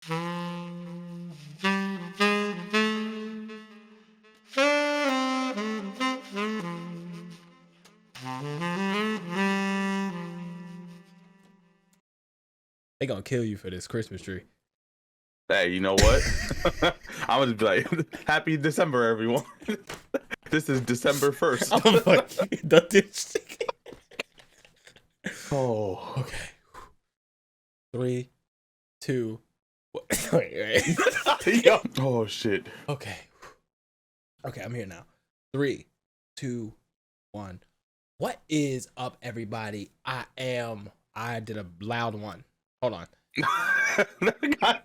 They gonna kill you for this Christmas tree. Hey, you know what? I'm gonna be like, Happy December, everyone. This is December 1st. I'm like, the ditch. Oh, Okay. 3, 2. Wait. Yo. Oh shit. Okay. Okay, I'm here now. 3, 2, 1. What is up, everybody? I did a loud one. Hold on. I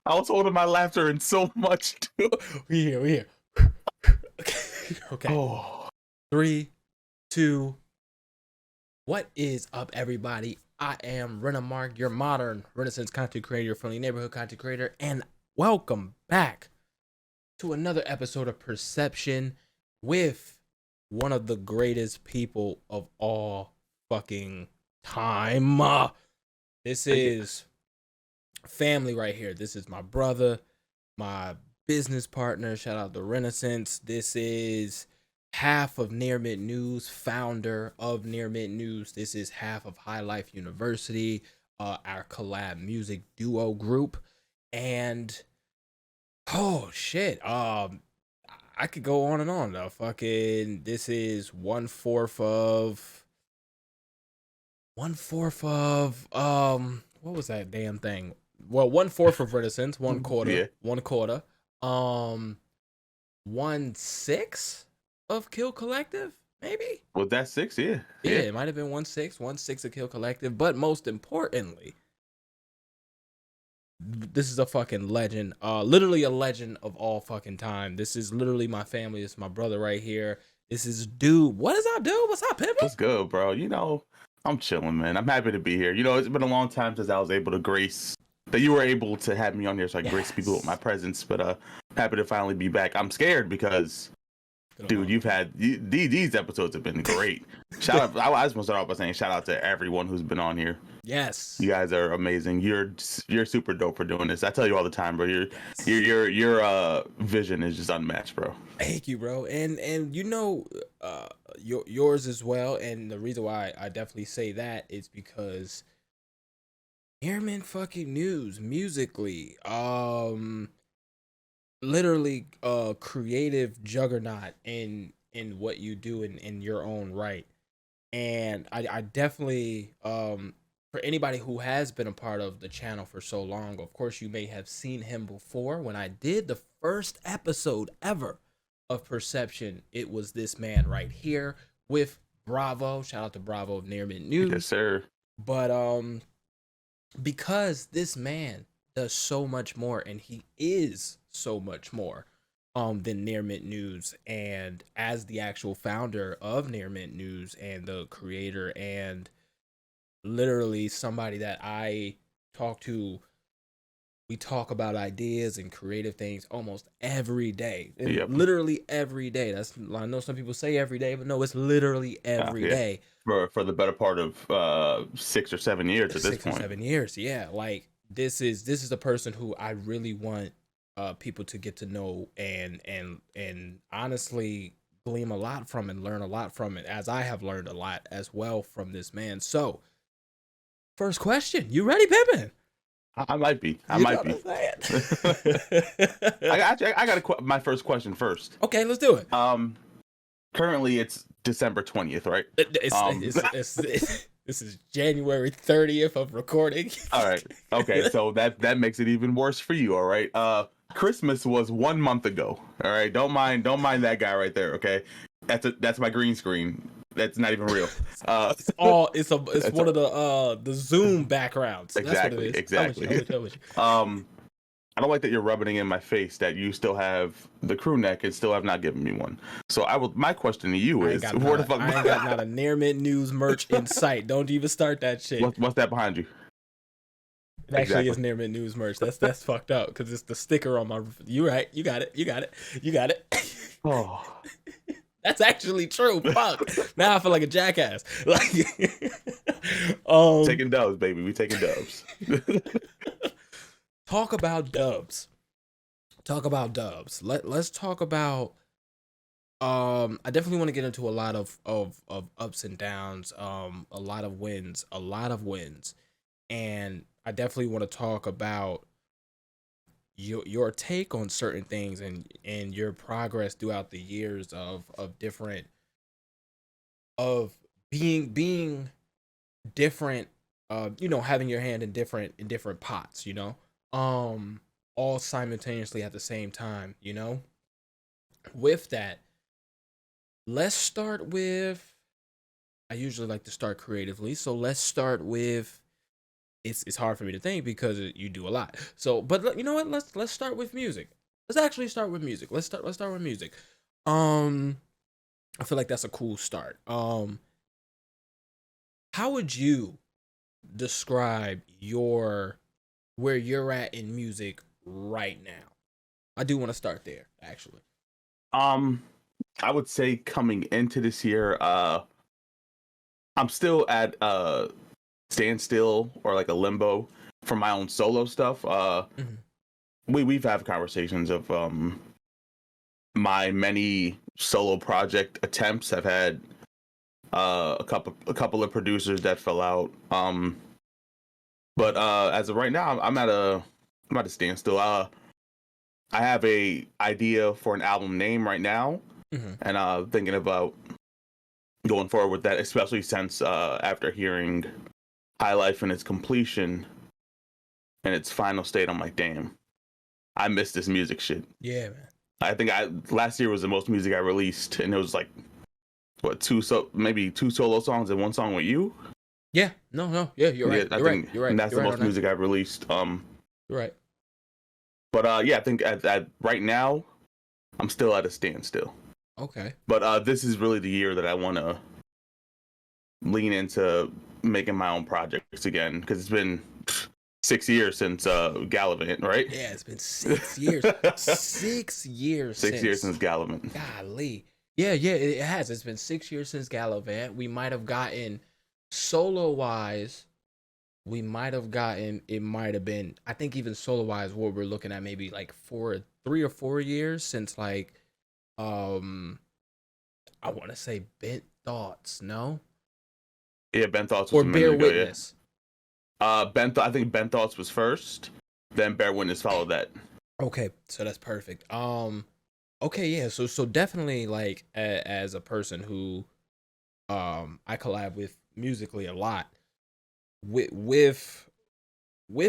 was holding my laughter in so much too. We here. Okay. Oh. 3, 2. What is up, everybody? I am RenaMarq, your modern Renaissance content creator, your friendly neighborhood content creator, and welcome back to another episode of Per-Sception with one of the greatest people of all fucking time. This is family right here. This is my brother, my business partner. Shout out to Renaissance. This is half of Near Mint News, founder of Near Mint News. This is half of High Life University, our collab music duo group. And oh shit, I could go on and on though. Fucking, this is 1/4 of what was that damn thing? Well, 1/4 of Renaissance, 1/4, Yeah. 1/4. 1/6 of Kill Collective, maybe? Well, that's 6, yeah. Yeah, it might have been 1/6 of Kill Collective, but most importantly, this is a fucking legend, literally a legend of all fucking time. This is literally my family. This is my brother right here. This is dude. What is up, dude? What's up, Pimp? What's good, bro? You know, I'm chilling, man. I'm happy to be here. You know, it's been a long time since I was able to grace that you were able to have me on here, so I grace people with my presence. But happy to finally be back. I'm scared because, dude, you've had these episodes have been great. Shout out! I just want to start off by saying shout out to everyone who's been on here. Yes, You guys are amazing. You're super dope for doing this. I tell you all the time, bro. Your vision is just unmatched, bro. thank you, bro. And you know, yours as well. And the reason why I definitely say that is because Near Mint fucking News musically, literally creative juggernaut in what you do in your own right. And I definitely for anybody who has been a part of the channel for so long, of course you may have seen him before. When I did the first episode ever of Per-Sception, it was this man right here with Bravo. Shout out to Bravo of Near Mint News. Yes, sir. But because this man does so much more, and he is so much more than Near Mint News, and as the actual founder of Near Mint News and the creator and literally somebody that I talk to, we talk about ideas and creative things almost every day. Yep. Literally every day. I know some people say every day, but no, it's literally every day. For the better part of 6 or 7 years at this point. 6 or 7 years, yeah. Like this is a person who I really want people to get to know and honestly glean a lot from and learn a lot from it, as I have learned a lot as well from this man. So, first question, you ready, Pippin? I might be. I got my first question first. Okay, let's do it. Currently it's December 20th, right? This is January 30th of recording. All right. Okay, so that makes it even worse for you, all right? Christmas was 1 month ago. All right. Don't mind that guy right there, okay? That's my green screen. That's not even real. It's one of the Zoom backgrounds. Exactly. That's what it is. Exactly. I don't like that you're rubbing it in my face that you still have the crew neck and still have not given me one. So my question to you is, where the fuck? I ain't got not a Near Mint News merch in sight. Don't even start that shit. What's that behind you? It actually is Near Mint News merch. That's fucked up because it's the sticker on my. You right? You got it. Oh. That's actually true. Fuck. Now I feel like a jackass. Like, taking dubs, baby. We taking dubs. talk about dubs. Talk about dubs. Let's talk about. I definitely want to get into a lot of ups and downs. A lot of wins. A lot of wins, and I definitely want to talk about your take on certain things and your progress throughout the years of different of being different, having your hand in different pots, um all simultaneously at the same time, with that. Let's start with, I usually like to start creatively, so let's start with, it's hard for me to think because you do a lot. So, but you know what? Let's start with music. Let's actually start with music. Let's start with music. Um, I feel like that's a cool start. How would you describe where you're at in music right now? I do want to start there, actually. Um, I would say coming into this year, I'm still at standstill or like a limbo for my own solo stuff. Mhm. We've had conversations of my many solo project attempts. I've had a couple of producers that fell out. But as of right now, I'm at a standstill. I have a idea for an album name right now, Mhm. and thinking about going forward with that, especially since after hearing High Life in its completion and its final state, I'm like, damn, I miss this music shit. Yeah, man. I think I last year was the most music I released, and it was like what maybe two solo songs and one song with you. Yeah. No, no. Yeah, you're Yeah, right. I You're right. think You're right. that's You're the right on most that. music I've released. You're right. But yeah, I think at right now I'm still at a standstill. Okay. But this is really the year that I want to lean into making my own projects again because it's been 6 years since Gallivant, right? Yeah, it's been 6 years. 6 years 6 years since. since Gallivant. Golly. Yeah, yeah, it has. It's been 6 years since Gallivant. We might have gotten solo wise. We might have gotten. It might have been. I think even solo wise, what we're looking at maybe like 3 or 4 years since like um I want to say Bent Thoughts, no, Yeah, Ben Thoughts was or a minute Bear ago. Yeah. Witness. I think Ben Thoughts was first, then Bear Witness followed that. Okay, so that's perfect. Okay, yeah. So definitely like as a person who I collab with musically a lot with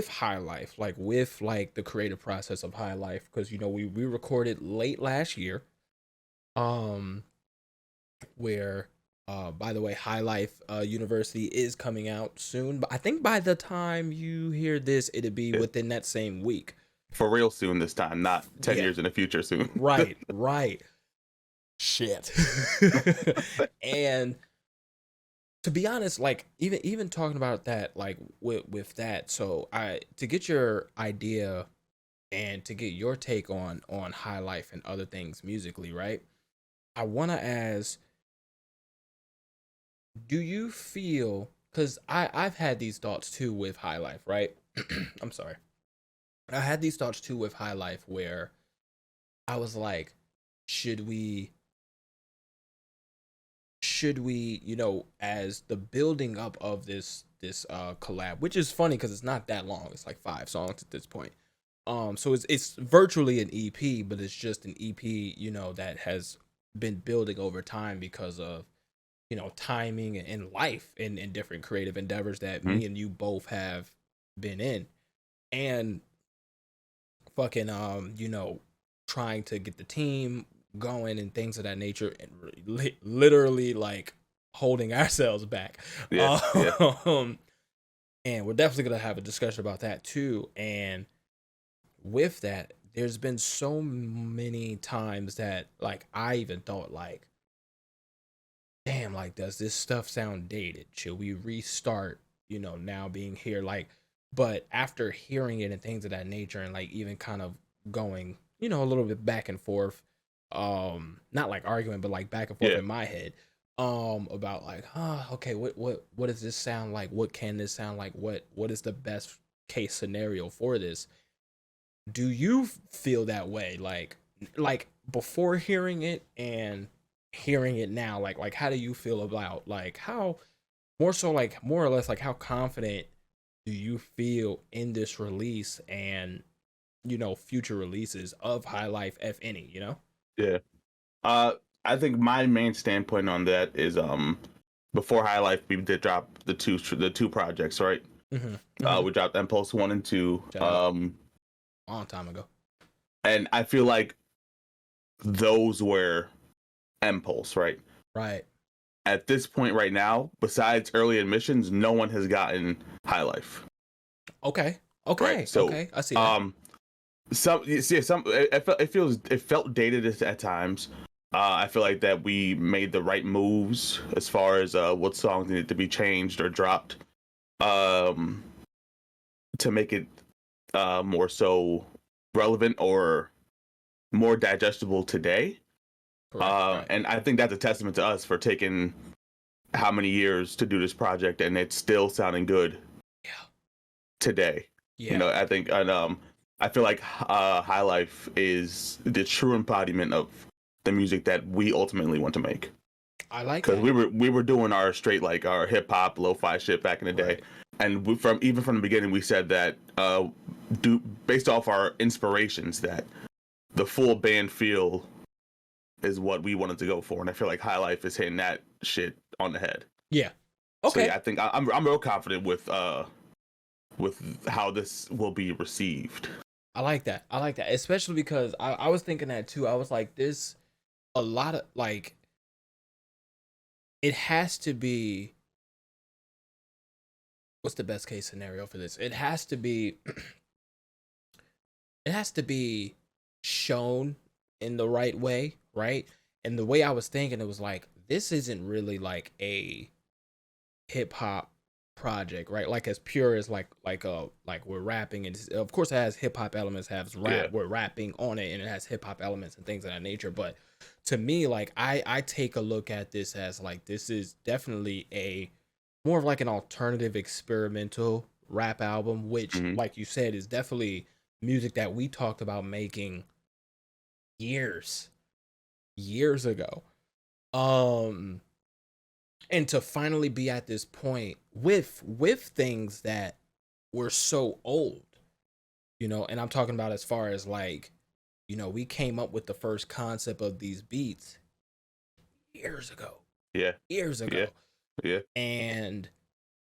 High Life, like with like the creative process of High Life, because we recorded late last year, um where by the way, High Life University is coming out soon, but I think by the time you hear this it'll be Yeah. within that same week. For real soon this time, not 10 Yeah, years in the future soon. right. Shit. And to be honest, like even talking about that, like with that, so I to get your idea and to get your take on High Life and other things musically, right? I want to ask, do you feel, because I've had these thoughts too with High Life, right? I'm sorry. I had these thoughts too with High Life where I was like, should we as the building up of this collab, which is funny because it's not that long, it's like 5 songs at this point. So it's virtually an EP, but it's just an EP, that has been building over time because of timing and life and different creative endeavors that Mhm. me and you both have been in. And fucking trying to get the team going and things of that nature, and literally like holding ourselves back. Yeah, yeah. um and we're definitely gonna have a discussion about that too. And with that, there's been so many times that like I even thought like, damn, like does this stuff sound dated? Should we restart, now being here? Like, but after hearing it and things of that nature, and like even kind of going, a little bit back and forth, not like arguing, but like back and forth Yeah. in my head, about like, okay, what does this sound like? What can this sound like? What is the best case scenario for this? do you feel that way? Like before hearing it and hearing it now, like how do you feel about like how more so like more or less like how confident do you feel in this release and future releases of High Life, if any, Yeah. Uh, I think my main standpoint on that is before High Life we did drop the two projects, right? We dropped Impulse 1 and 2. Shout out. Long time ago. And I feel like those were Impulse, right? Right. At this point right now, besides early admissions, no one has gotten High Life. Okay. Right. So Okay. I see that. It felt dated at times. I feel like that we made the right moves as far as what songs needed to be changed or dropped um, to make it more so relevant or more digestible today. Correct. Right. And I think that's a testament to us for taking how many years to do this project and it's still sounding good Yeah. today. Yeah. I think, and I feel like High Life is the true embodiment of the music that we ultimately want to make. I like Because that. we were doing our straight like our hip hop lo-fi shit back in the day, Right. and from the beginning we said that based off our inspirations that the full band feel is what we wanted to go for, and I feel like High Life is hitting that shit on the head. Yeah. So Okay. yeah, I think I'm real confident with how this will be received. I like that. I like that. Especially because I was thinking that too. I was like, this a lot of like it has to be what's the best case scenario for this? It has to be shown in the right way, right? And the way I was thinking, it was like, this isn't really like a hip hop project, right? Like as pure as like we're rapping, and of course it has hip hop elements, has rap, Yeah. we're rapping on it, and it has hip hop elements and things of that nature. But to me, like I take a look at this as like this is definitely a more of like an alternative experimental rap album, which Hmm. like you said is definitely music that we talked about making years years ago. Um and to finally be at this point with things that were so old, and I'm talking about as far as like, we came up with the first concept of these beats years ago. Yeah. Years Yeah. ago. Yeah. And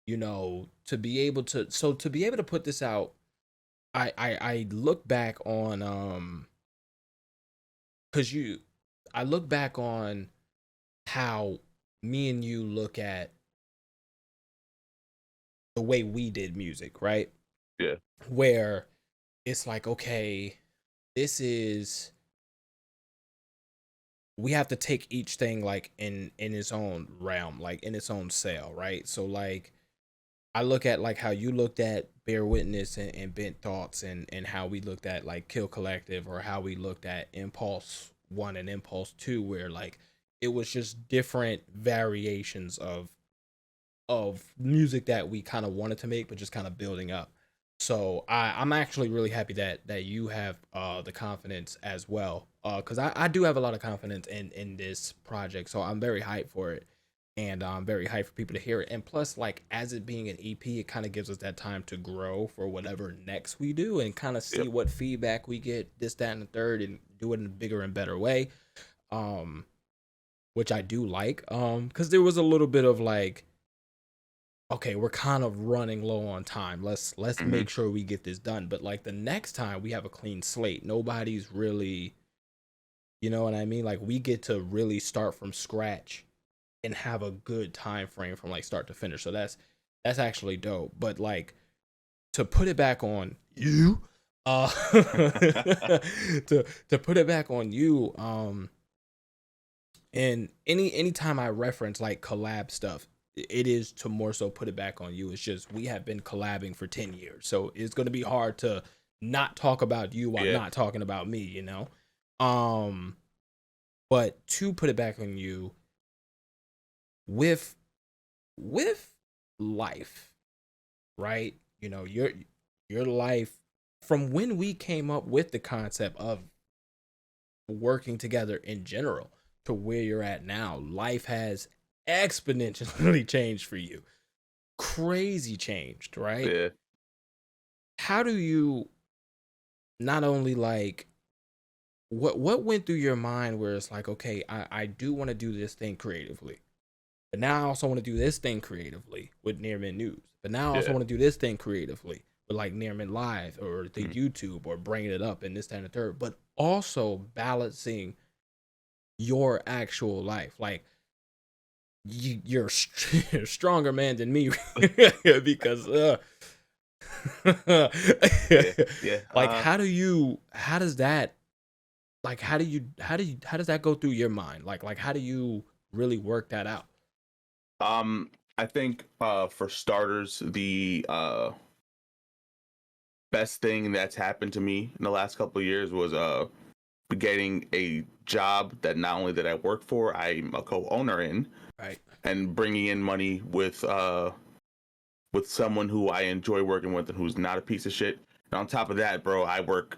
to be able to put this out, I look back on cuz you I look back on how me and you look at the way we did music, right? Yeah. Where it's like, okay, this is we have to take each thing like in its own realm, like in its own cell, right? So like I look at like how you looked at Bear Witness and Bent Thoughts, and how we looked at like Kill Collective, or how we looked at Impulse 1 and Impulse 2, where like it was just different variations of music that we kind of wanted to make, but just kind of building up. So I'm actually really happy that you have the confidence as well, because I do have a lot of confidence in this project. So I'm very hyped for it, and I'm very hyped for people to hear it. And plus, like as it being an EP, it kind of gives us that time to grow for whatever next we do, and kind of see Yep. what feedback we get, this, that, and the third, and do it in a bigger and better way. Um, which I do like. Because there was a little bit of like, okay, we're kind of running low on time. Let's Hmm. make sure we get this done. But like the next time we have a clean slate. Nobody's really, you know what I mean? Like we get to really start from scratch and have a good time frame from like start to finish. So that's actually dope. But like to put it back on you, to put it back on you, and anytime I reference like collab stuff, it is to more so put it back on you. It's just we have been collabing for 10 years. So it's gonna be hard to not talk about you while Yeah. not talking about me. Um but to put it back on you with with life, right? Your life from when we came up with the concept of working together in general to where you're at now, life has exponentially changed for you. Crazy changed, right? Yeah. How do you not only like what went through your mind where it's like, okay, I do want to do this thing creatively, but now I also want to do this thing creatively with Near Mint News. But now I also Yeah. want to do this thing creatively with like Near Mint Live or the Mm. YouTube or bringing it up and this, that, and the third. But also balancing your actual life. Like you're a stronger man than me because Yeah. Yeah. like how does that like how does that go through your mind? Like how do you really work that out? I think for starters, the best thing that's happened to me in the last couple of years was getting a job that not only that I work for, I'm a co-owner in, Right. and bringing in money with someone who I enjoy working with and who's not a piece of shit. And on top of that, bro, I work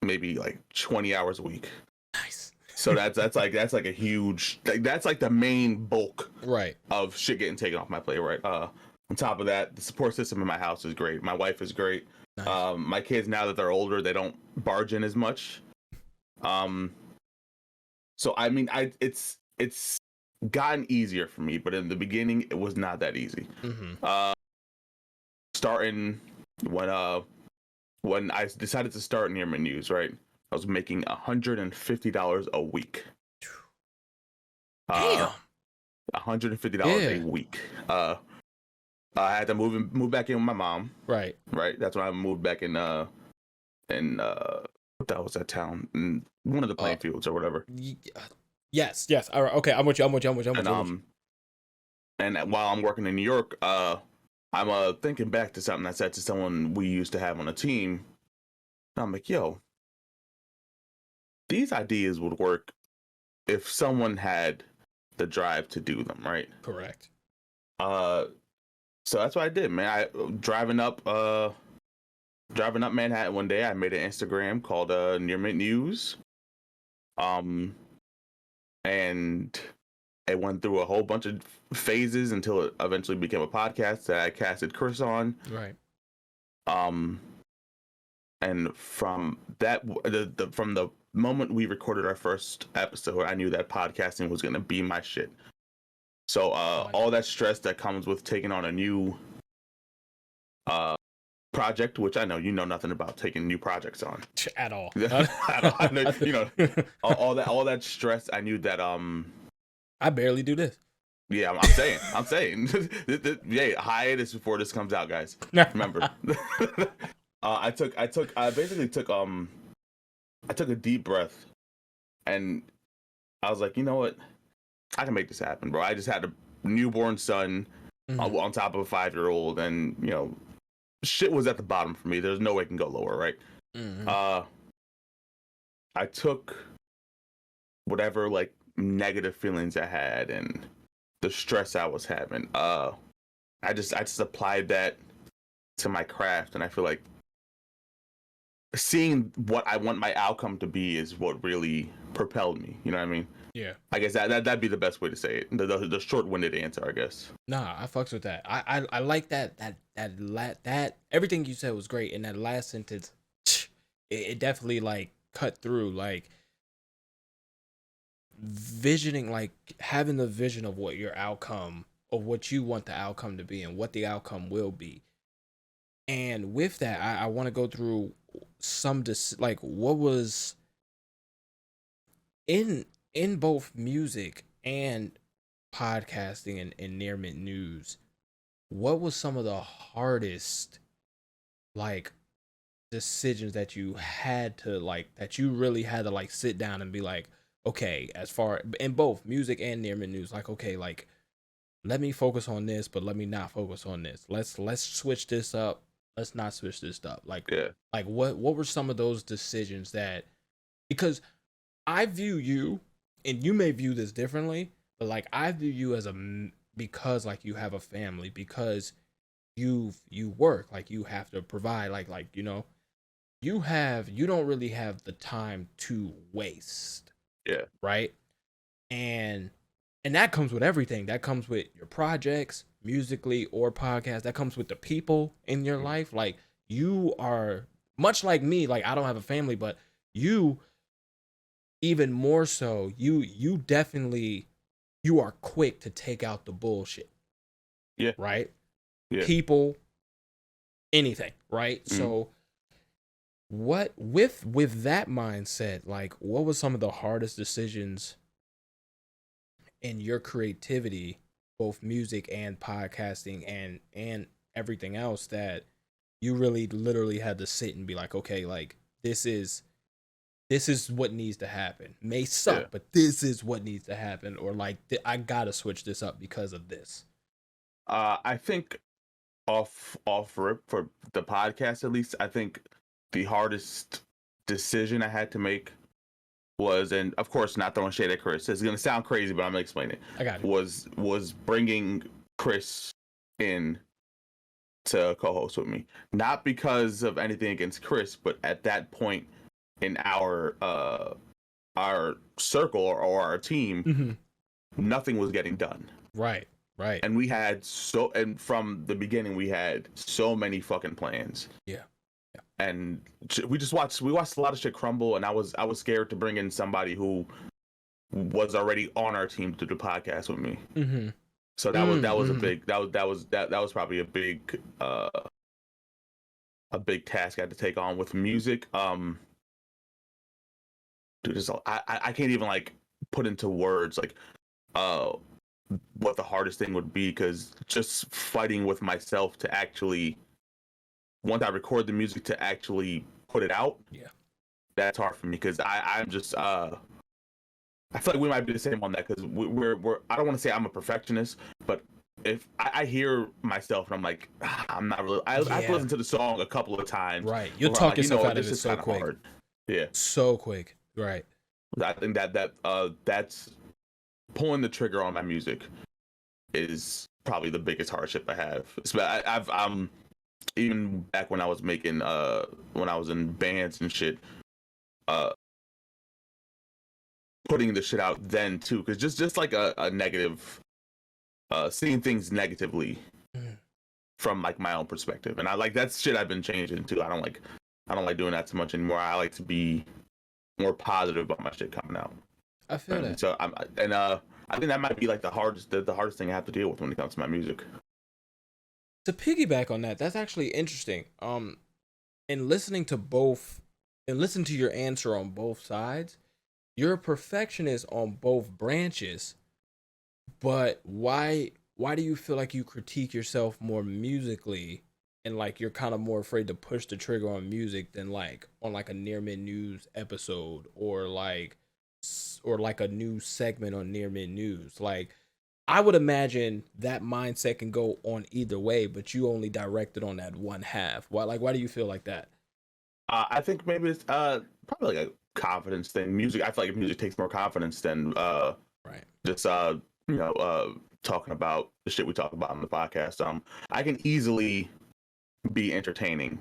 maybe like 20 hours a week. Nice. So that's like a huge that's like the main bulk Right. of shit getting taken off my plate, right? On top of that, the support system in my house is great. My wife is great. Nice. My kids, now that they're older, they don't barge in as much. Um, so I mean, it's gotten easier for me, but in the beginning, it was not that easy. Mm-hmm. Starting when I decided to start Near Mint News, right? I was making $150 a week. Damn. $150 a Yeah. week. I had to move back in with my mom. Right. Right. That's when I moved back in what the hell was that town? In one of the playing fields or whatever. Yes. Yes. All right. Okay. I'm with you. I'm with you. I'm with you. I'm with And you. and while I'm working in New York, I'm thinking back to something I said to someone we used to have on a team. And I'm like, yo, these ideas would work if someone had the drive to do them, right? Correct. So that's what I did, man. I driving up Manhattan one day, I made an Instagram called Near Mint News. And it went through a whole bunch of phases until it eventually became a podcast that I casted Chris on. Right. And from that, from the moment we recorded our first episode, I knew that podcasting was gonna be my shit. So all that stress that comes with taking on a new project, which I know you know nothing about taking new projects on At all. I know, you know, all that stress. I knew that I barely do this. yeah, I'm saying yeah, hiatus before this comes out, guys. Remember. I basically took a deep breath, and I was like, you know what, I can make this happen, bro. I just had a newborn son on top of a 5-year-old, and you know, shit was at the bottom for me. There's no way it can go lower, right? I took whatever like negative feelings I had and the stress I was having. I just applied that to my craft, and I feel like seeing what I want my outcome to be is what really propelled me. You know what I mean? Yeah. I guess that'd be the best way to say it. The short-winded answer, I guess. Nah, I fucks with that. I like that everything you said was great. In that last sentence, it definitely like cut through, like visioning, like having the vision of what your outcome, of what you want the outcome to be and what the outcome will be. And with that, I want to go through some like what was in both music and podcasting and Near Mint News. What was some of the hardest like decisions that you had to like, that you really had to like sit down and be like, okay, as far in both music and Near Mint News, like, okay, like let me focus on this, but let me not focus on this. Let's switch this up. Let's not switch this up. Like, Yeah. like what were some of those decisions that, because I view you, and you may view this differently, but like I view you as because like you have a family, because you work, like you have to provide, like you know, you don't really have the time to waste, Yeah. right? And that comes with everything. That comes with your projects, musically or podcast. That comes with the people in your life. Like you are much like me. Like I don't have a family, but you even more so. You definitely you are quick to take out the bullshit, Yeah. right? Yeah. People, anything, right? Mm-hmm. So what with that mindset, like what was some of the hardest decisions in your creativity, both music and podcasting and everything else that you really literally had to sit and be like, okay, like this is what needs to happen. May Yeah. suck, but this is what needs to happen, or like I gotta switch this up because of this. I think off rip for the podcast, at least, I think the hardest decision I had to make was, and of course not throwing shade at Chris, it's gonna sound crazy, but I'm gonna explain it. I got it. Was bringing Chris in to co-host with me, not because of anything against Chris, but at that point in our circle or our team, nothing was getting done. Right. And we had and from the beginning we had so many fucking plans. Yeah. And we watched a lot of shit crumble, and I was scared to bring in somebody who was already on our team to do the podcast with me. So that was a big that was probably a big task I had to take on with music. Dude, I can't even like put into words like what the hardest thing would be, because just fighting with myself to actually, once I record the music, to actually put it out. Yeah. That's hard for me, because I'm just I feel like we might be the same on that, because we're I don't want to say I'm a perfectionist, but if I hear myself and I'm like, I'm not really, I have to listen to the song a couple of times. Right. You'll talk yourself out of it so quick. Hard. Yeah. So quick. Right. I think that's pulling the trigger on my music is probably the biggest hardship I have. I've even back when I was making when I was in bands and shit, putting the shit out then too, because just like a negative, seeing things negatively from like my own perspective, and I like that's shit I've been changing too. I don't like doing that too much anymore. I like to be more positive about my shit coming out. I feel that. So I think that might be like the hardest thing I have to deal with when it comes to my music. To piggyback on that, that's actually interesting. In listening to both, and listen to your answer on both sides, you're a perfectionist on both branches, but why do you feel like you critique yourself more musically, and like you're kind of more afraid to push the trigger on music than like on like a near mid news episode, or like a new segment on near mid news? Like I would imagine that mindset can go on either way, but you only direct it on that one half. Why do you feel like that? I think maybe it's probably like a confidence thing. Music, I feel like music takes more confidence than Right. just talking about the shit we talk about on the podcast. I can easily be entertaining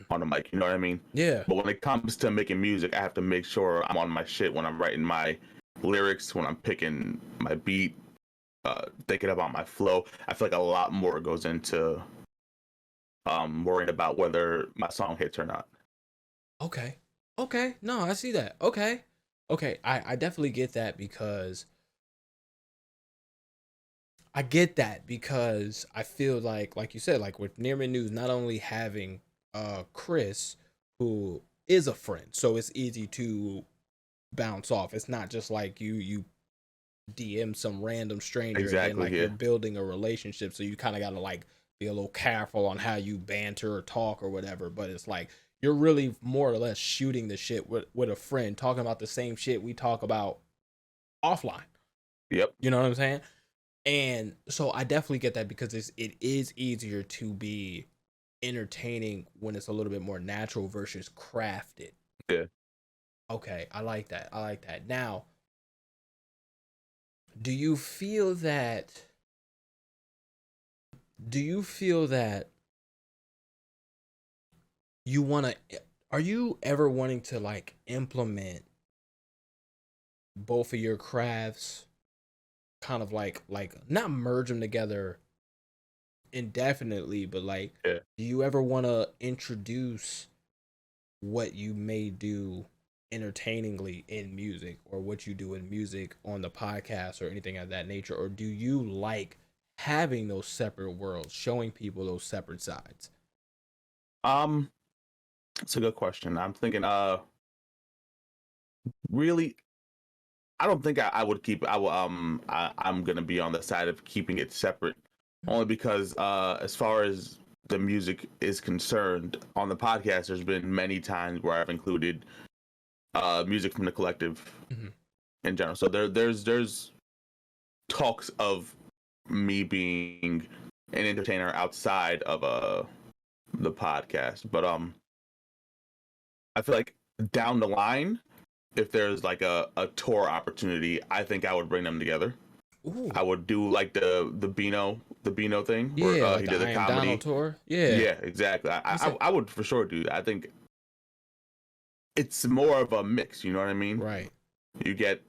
on the mic, you know what I mean? Yeah. But when it comes to making music, I have to make sure I'm on my shit when I'm writing my lyrics, when I'm picking my beat, thinking about my flow. I feel like a lot more goes into worrying about whether my song hits or not. Okay. No, I see that. Okay. I definitely get that, because I feel like you said, like with Nearman News, not only having Chris, who is a friend, so it's easy to bounce off. It's not just like you DM some random stranger, Exactly, and then like yeah. you're building a relationship, so you kind of gotta like be a little careful on how you banter or talk or whatever. But it's like you're really more or less shooting the shit with a friend, talking about the same shit we talk about offline. Yep. You know what I'm saying? And so I definitely get that, because it is easier to be entertaining when it's a little bit more natural versus crafted. Yeah. Okay, I like that. Now, do you feel that you want to Are you ever wanting to like implement both of your crafts, kind of like not merge them together indefinitely, but like, Yeah. do you ever want to introduce what you may do entertainingly in music, or what you do in music on the podcast or anything of that nature, or do you like having those separate worlds, showing people those separate sides? Um, it's a good question. I'm thinking, really, I don't think I would keep. I will. I'm gonna be on the side of keeping it separate, only because, as far as the music is concerned, on the podcast, there's been many times where I've included music from the collective Mhm. in general. So there's talks of me being an entertainer outside of the podcast, but I feel like down the line, if there's like a tour opportunity, I think I would bring them together. Ooh, I would do like the Beano thing where yeah, like he the did the I Am Donald comedy. tour. Yeah, Yeah, exactly. I, you I said I would for sure do that. I think it's more of a mix. You know what I mean? right. You get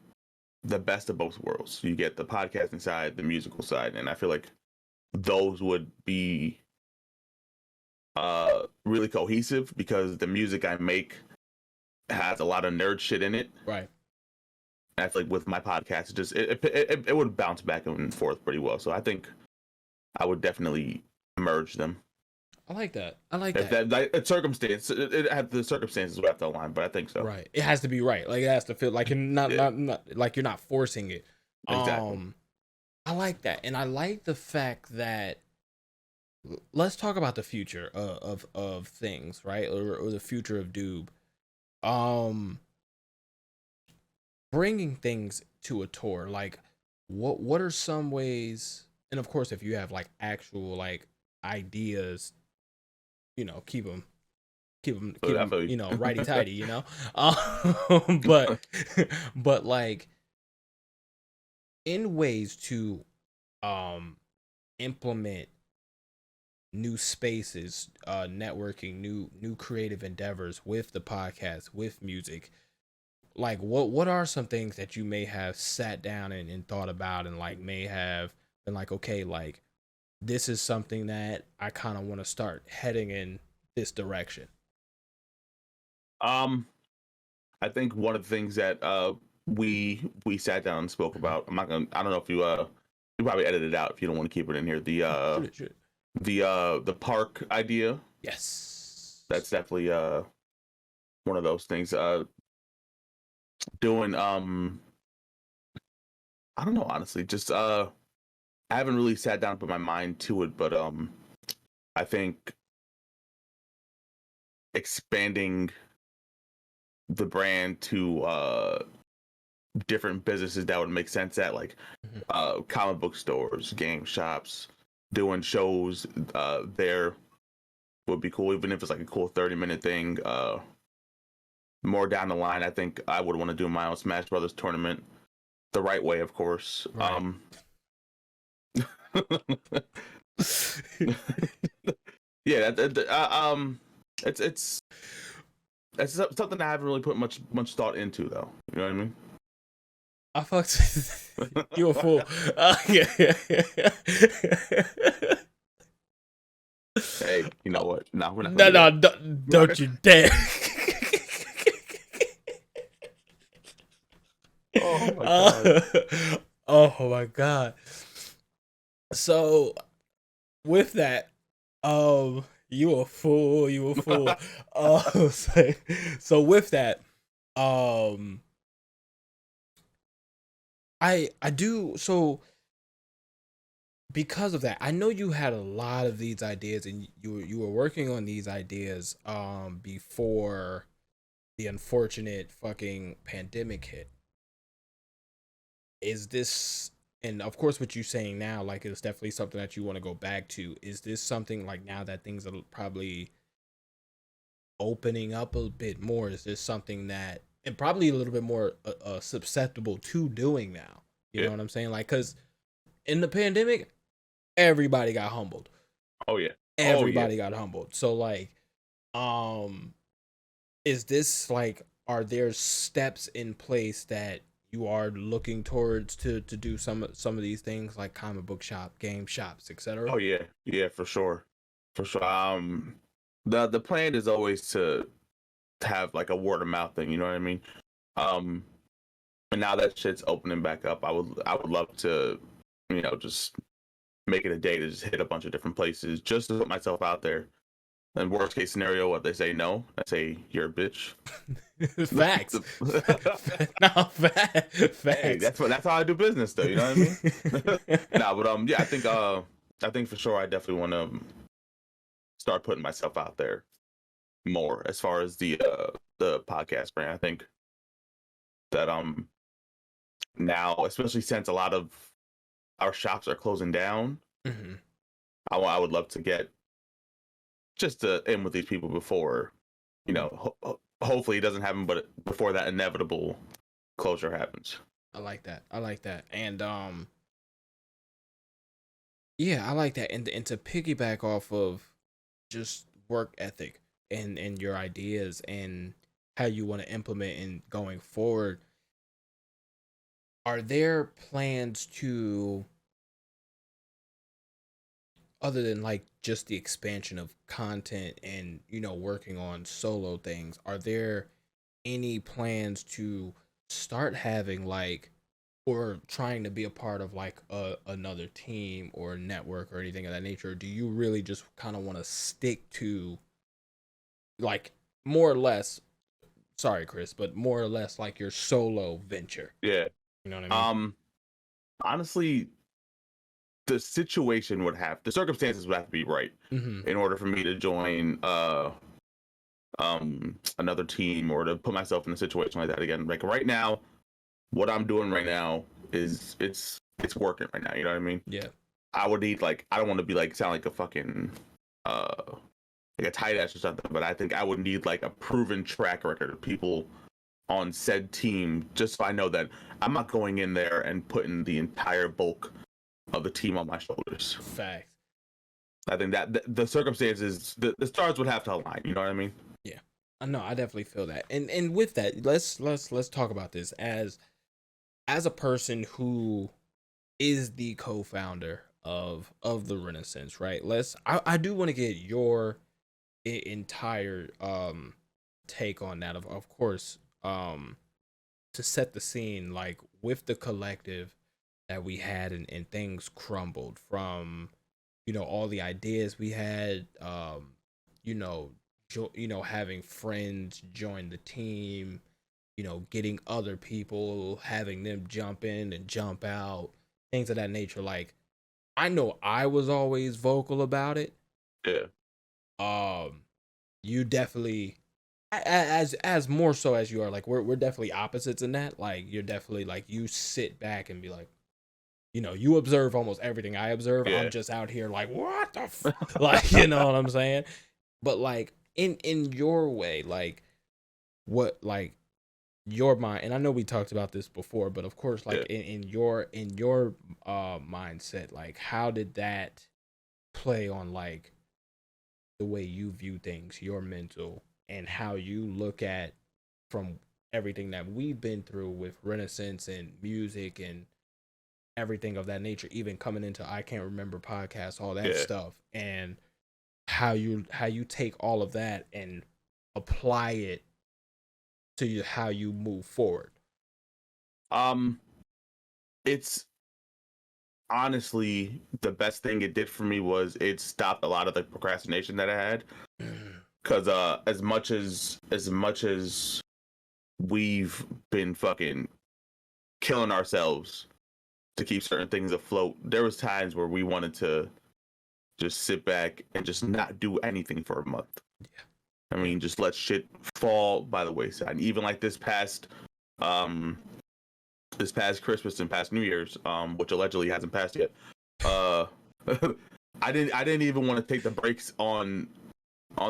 the best of both worlds. You get the podcasting side, the musical side, and I feel like those would be really cohesive because the music I make has a lot of nerd shit in it. Right. And I feel like with my podcast, it would bounce back and forth pretty well. So I think I would definitely merge them. I like that. I like If that. that like, it had the circumstances would have to align, but I think so. Right. It has to be right. Like it has to feel like you're not Yeah, not like you're not forcing it. exactly. Um, I like that, and I like the fact that let's talk about the future of things, right? Or the future of Doob. Um, bringing things to a tour, like what are some ways? And of course, if you have like actual like ideas, keep them So keep I them, feel you. righty tighty, but but like in ways to um implement new spaces, networking, new creative endeavors with the podcast, with music. Like what are some things that you may have sat down and thought about, and like may have been like, okay, like this is something that I kind of want to start heading in this direction. um, I think one of the things that we sat down and spoke Mhm. about. I'm not gonna. I don't know if you probably edit it out if you don't want to keep it in here. Shoot it, shoot it. The park idea. Yes. That's definitely one of those things. Doing I don't know, honestly, just I haven't really sat down and put my mind to it, but I think expanding the brand to different businesses that would make sense at, like Mhm. comic book stores, game shops, doing shows there would be cool, even if it's like a cool 30-minute thing. More down the line, I think I would want to do my own Smash Brothers tournament the right way, of course. Right. Yeah, it's something I haven't really put much thought into, though. You know what I mean? I fucked. You a fool. Yeah. Hey, you know what? No, we're not gonna No, do no, that. don't you dare. Oh my god. uh, oh my god. So with that, you a fool, you a fool. So, so with that, um, I do so because of that. I know you had a lot of these ideas, and you were working on these ideas before the unfortunate fucking pandemic hit. Is this, and of course what you're saying now, like it's definitely something that you want to go back to. Is this something like now that things are probably opening up a bit more, is this something that, and probably a little bit more susceptible to doing now, you know Yeah. what I'm saying? Like because in the pandemic everybody got humbled, Oh yeah. Oh yeah. everybody got humbled. So like um is this like, are there steps in place that you are looking towards to do some of these things like comic book shop, game shops, etc.? Oh yeah, yeah, for sure, for sure. The plan is always to have like a word of mouth thing. You know what I mean? Um, and now that shit's opening back up, I would love to, just make it a day to just hit a bunch of different places just to put myself out there. And worst case scenario, what they say no, I say you're a bitch. Facts. No, Hey, facts. that's how I do business, though. You know what I mean? Nah, but yeah, I think for sure I definitely want to start putting myself out there more as far as the podcast brand. I think that now, especially since a lot of our shops are closing down, Hmm. I would love to get just in with these people before, hopefully it doesn't happen, but before that inevitable closure happens. I like that. I like that. And yeah, I like that. And to piggyback off of just work ethic and your ideas and how you want to implement and going forward, are there plans to, other than like just the expansion of content and working on solo things, are there any plans to start having like, or trying to be a part of like another team or network or anything of that nature? Or do you really just kind of want to stick to like, more or less, sorry Chris, but more or less like your solo venture? Yeah. You know what I mean? Um. Honestly, the circumstances would have to be right Mm-hmm. in order for me to join another team or to put myself in a situation like that again. Like right now, what I'm doing right now is it's working right now. You know what I mean? Yeah. I would need like I don't want to be like sound like a fucking uh like a tight ass or something, but I think I would need like a proven track record of people on said team just so I know that I'm not going in there and putting the entire bulk of the team on my shoulders. Facts. I think that the circumstances, the stars would have to align. You know what I mean? Yeah. I know. I definitely feel that. And with that, let's talk about this as a person who is the co-founder of the Renaissance, right? I do want to get your entire take on that. Of course, to set the scene, like with the collective that we had, and things crumbled from, all the ideas we had, you know having friends join the team, getting other people, having them jump in and jump out, things of that nature. Like, I know I was always vocal about it. Yeah, um you definitely, as more so as you are, like, we're definitely opposites in that. Like, you're definitely like, you sit back and be like, you observe almost everything I observe. I'm yeah. just out here like, what the like, you know what I'm saying? But like, in your way, like, what, like, your mind, and I know we talked about this before, but of course, Yeah. like, in your mindset, like, how did that play on like the way you view things, your mental, and how you look at, from everything that we've been through with Renaissance and music and everything of that nature, even coming into I Can't Remember podcast, all that Yeah. stuff, and how you take all of that and apply it to how you move forward. Um, it's honestly the best thing it did for me was it stopped a lot of the procrastination that I had. Cause as much as we've been fucking killing ourselves to keep certain things afloat, there was times where we wanted to just sit back and just not do anything for a month. Yeah. I mean, just let shit fall by the wayside. And even like um this past Christmas and past New Year's, which allegedly hasn't passed yet. Uh, I didn't even want to take the breaks on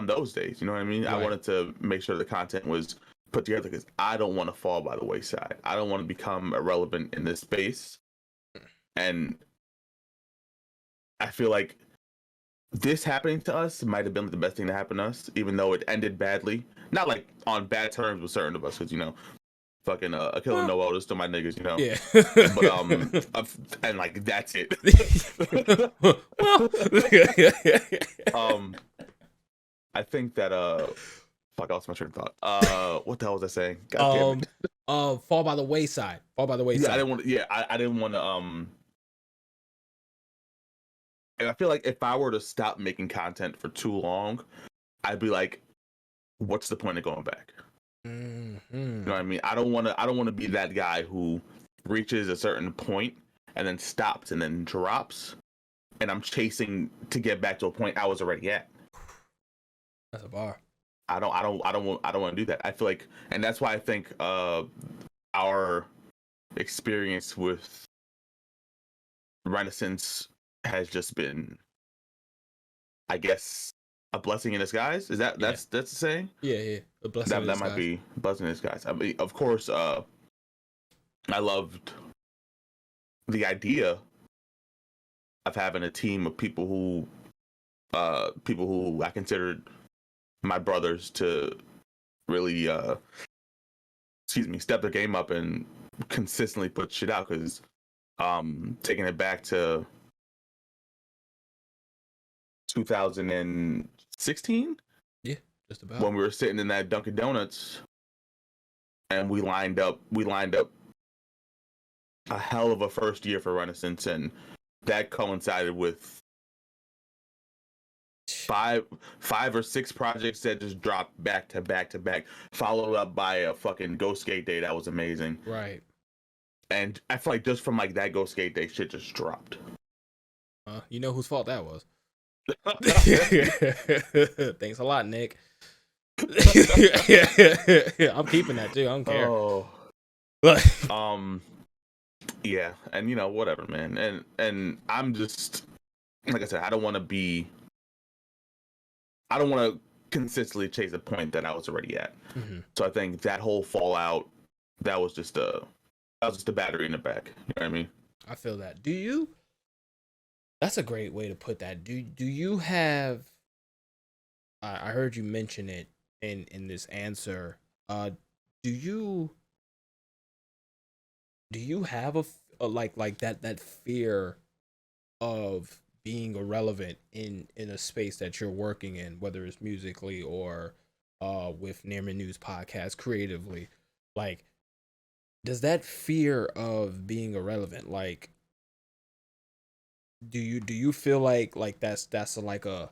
those days. You know what I mean? Right. I wanted to make sure the content was put together because I don't want to fall by the wayside. I don't want to become irrelevant in this space. And I feel like this happening to us might have been the best thing to happen to us, even though it ended badly. not like on bad terms with certain of us, because fucking Akilla Well, Noel is still my niggas, yeah. but and like that's it. Well, um, I think that fuck, I lost my train of thought. What the hell was I saying? God damn it. Fall by the wayside. Fall by the Yeah, I wayside. didn't want to. Yeah, I didn't want to. And I feel like if I were to stop making content for too long, I'd be like, what's the point of going back? Mm-hmm. You know what I mean? I don't want to. I don't want to be that guy who reaches a certain point and then stops and then drops, and I'm chasing to get back to a point I was already at. That's a bar. I don't want to do that. I feel like, and that's why I think our experience with Renaissance has just been, I guess, a blessing in disguise. Is that's the saying? Yeah. A blessing That in that disguise. might be a blessing in disguise. I mean, of course, I loved the idea of having a team of people who I considered my brothers to really step their game up and consistently put shit out. Because taking it back to 2016, Yeah, just about. when we were sitting in that Dunkin' Donuts and we lined up a hell of a first year for Renaissance, and that coincided with five or six projects that just dropped back to back to back, followed up by a fucking Ghost Skate Day that was amazing. Right. And I feel like just from like that Ghost Skate Day, shit just dropped. You know whose fault that was. Thanks a lot, Nick. I'm keeping that too. I don't care. Oh. Yeah, and whatever, man. And I'm just, like I said, I don't want to consistently chase a point that I was already at. Mm-hmm. So I think that whole fallout, that was just a battery in the back. You know what I mean? I feel that. Do you? That's a great way to put that. Do you have? I heard you mention it in this answer. Do you have a like that fear of being irrelevant in a space that you're working in, whether it's musically or with Nearman News podcast creatively? Like, does that fear of being irrelevant, like, do you feel like that's like a,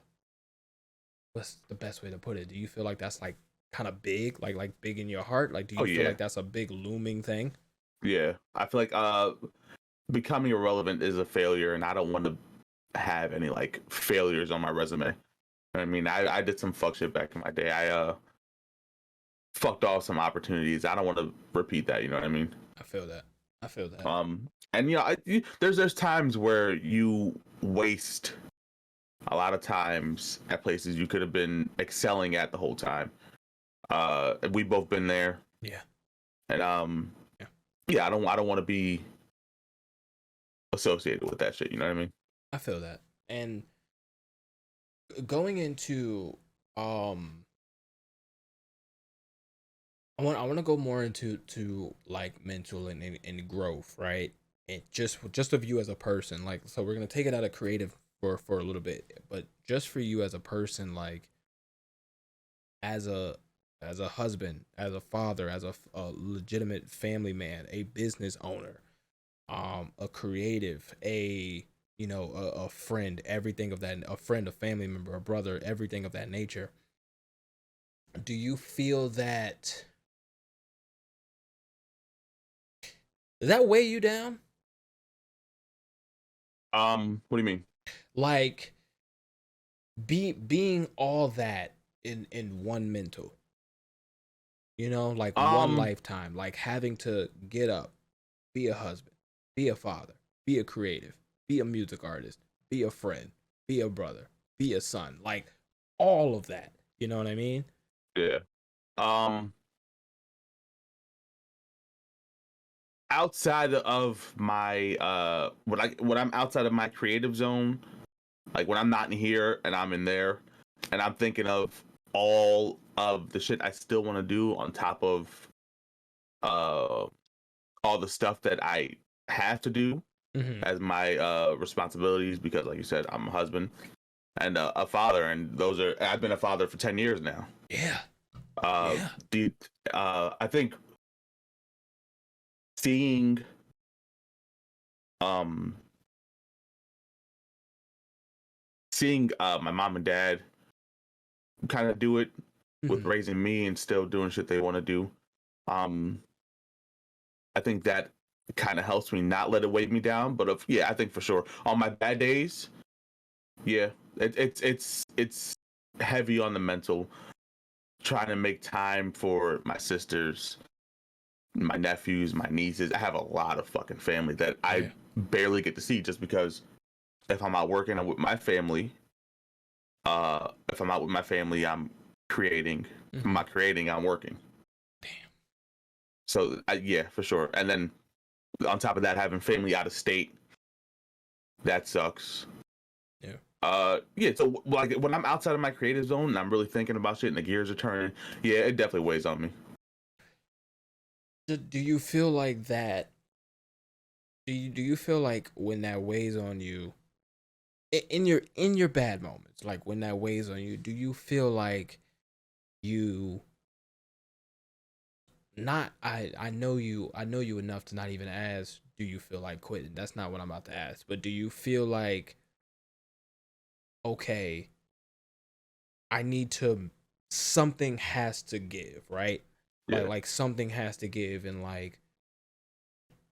what's the best way to put it? Do you feel like that's like kind of big, like big in your heart? Like, do you feel like that's a big looming thing? Yeah, I feel like becoming irrelevant is a failure, and I don't want to have any like failures on my resume. I mean, I did some fuck shit back in my day. I fucked off some opportunities. I don't want to repeat that. You know what I mean? I feel that. And there's times where you waste a lot of times at places you could have been excelling at the whole time. We've both been there. Yeah. And I don't want to be associated with that shit. You know what I mean? I feel that. And going into I want to go more into like mental and growth, right? And just of you as a person, like, so we're gonna take it out of creative for a little bit, but just for you as a person, like, as a husband, as a father, as a legitimate family man, a business owner, a creative, a friend, everything of that, a friend, a family member, a brother, everything of that nature. Do you feel that? Does that weigh you down? What do you mean? Like, being all that in one mental, like one lifetime, like having to get up, be a husband, be a father, be a creative, be a music artist, be a friend, be a brother, be a son, like all of that. You know what I mean? Yeah. Outside of my when I'm outside of my creative zone, like when I'm not in here and I'm in there, and I'm thinking of all of the shit I still want to do on top of uh all the stuff that I have to do Mm-hmm. as my responsibilities, because like you said, I'm a husband and a father, and I've been a father for 10 years now. Yeah. uh Yeah. the I think seeing um my mom and dad kind of do it with Mm-hmm. raising me and still doing shit they want to do, um I think that kind of helps me not let it weigh me down. But yeah, I think for sure on my bad days, yeah, it's heavy on the mental, trying to make time for my sisters, my nephews, my nieces. I have a lot of fucking family that I Yeah. barely get to see, just because if I'm out working, I'm with my family. If I'm out with my family, I'm creating. If I'm Mm-hmm. not creating, I'm working. Damn. So yeah, for sure. And then on top of that, having family out of state, that sucks. Yeah. Yeah, so like when I'm outside of my creative zone and I'm really thinking about shit and the gears are turning, yeah, it definitely weighs on me. Do you feel like that? Do you feel like when that weighs on you, in your bad moments, like when that weighs on you, do you feel like you not I know you enough to not even ask, do you feel like quitting? That's not what I'm about to ask. But do you feel like, okay, I need to, something has to give, right? Like Yeah, something has to give, and like,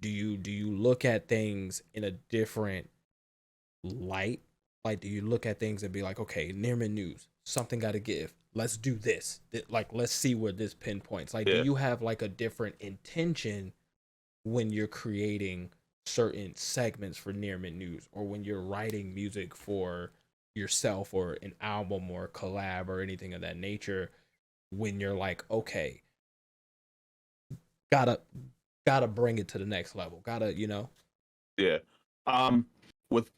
do you look at things in a different light? Like, do you look at things and be like, okay, Nearman News, something got to give. Let's do this. Like, let's see where this pinpoints. Like, do yeah, you have like a different intention when you're creating certain segments for Nearman News, or when you're writing music for yourself or an album or a collab or anything of that nature? When you're like, okay, gotta gotta bring it to the next level. Gotta. yeah. With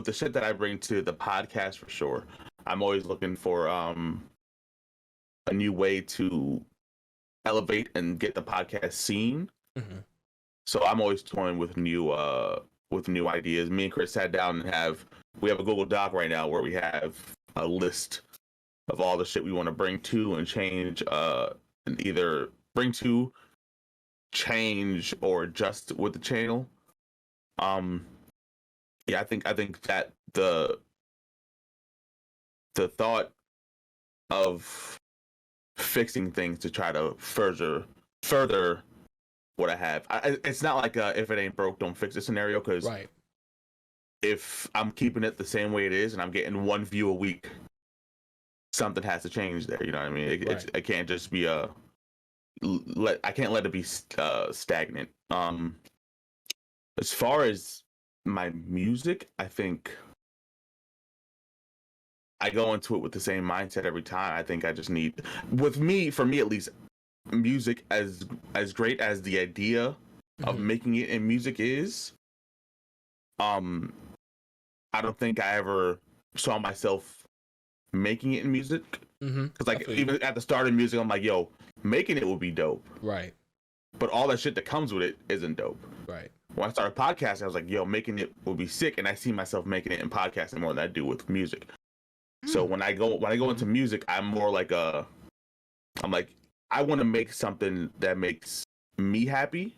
the shit that I bring to the podcast, for sure, I'm always looking for a new way to elevate and get the podcast seen. Mm-hmm. So I'm always toying with new ideas. Me and Chris sat down and we have a Google Doc right now where we have a list of all the shit we want to bring to and change, and either bring to, change, or adjust with the channel. Um yeah, I think that the thought of fixing things to try to further what I have. It's not like if it ain't broke, don't fix it scenario. Because Right. if I'm keeping it the same way it is and I'm getting one view a week, something has to change there. You know what I mean? Right. It can't just be I can't let it be stagnant. As far as my music, I think I go into it with the same mindset every time. I think I just need, for me at least, music, as great as the idea of Mm-hmm. making it in music is. Um, I don't think I ever saw myself making it in music, Mm-hmm. because I like feel you. even at the start of music, I'm like, yo, making it would be dope, Right. but all that shit that comes with it isn't dope. Right. When I started podcasting, I was like, yo, making it would be sick, and I see myself making it in podcasting more than I do with music. So Mm. when I go Mm-hmm. into music, I'm more like I'm like, I want to make something that makes me happy,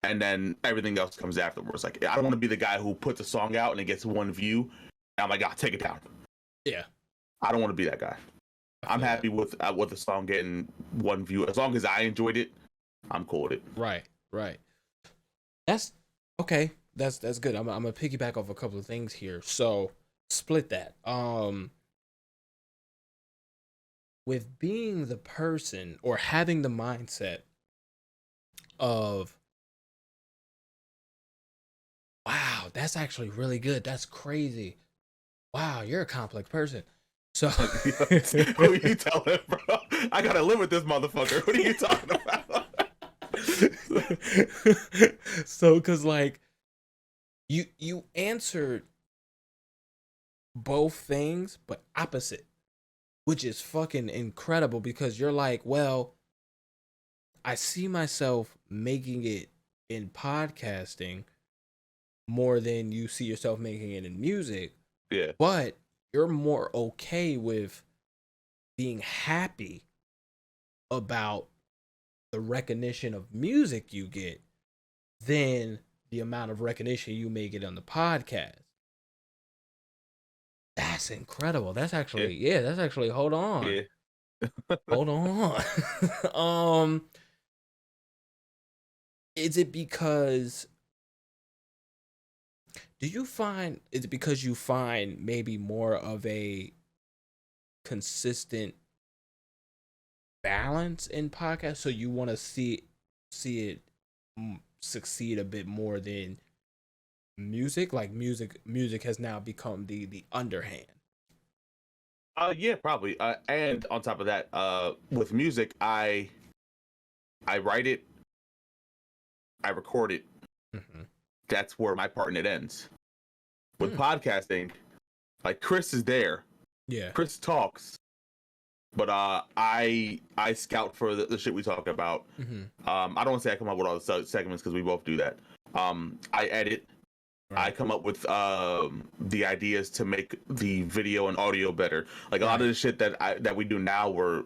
and then everything else comes afterwards. Like, I don't want to be the guy who puts a song out and it gets one view, and I'm like, ah, take it down. Yeah. I don't want to be that guy. I I'm feel that. happy with the song getting one view, as long as I enjoyed it. I'm cool with it. Right. Right. That's okay. That's good. I'm gonna piggyback off a couple of things here. So split that. With being the person or having the mindset of, wow, that's actually really good. That's crazy. Wow, you're a complex person. So Who you telling, bro? I gotta live with this motherfucker. What are you talking about? so cuz like you answered both things but opposite. which is fucking incredible because you're like, well, I see myself making it in podcasting more than you see yourself making it in music, Yeah. but you're more okay with being happy about the recognition of music you get than the amount of recognition you may get on the podcast. That's incredible. That's actually, yeah, that's actually, hold on. Yeah. Hold on. Is it because is it because you find maybe more of a consistent balance in podcasts, so you want to see it succeed a bit more than music? Like music has now become the underhand. Yeah, probably. And on top of that, with music, I write it, I record it. Mm-hmm. That's where my part in it ends. With Mm. podcasting, like Chris is there, Yeah. Chris talks, but I scout for the shit we talk about. Mm-hmm. I don't want to say I come up with all the segments because we both do that. I edit. Right. I come up with the ideas to make the video and audio better. Like a lot of the shit that we do now were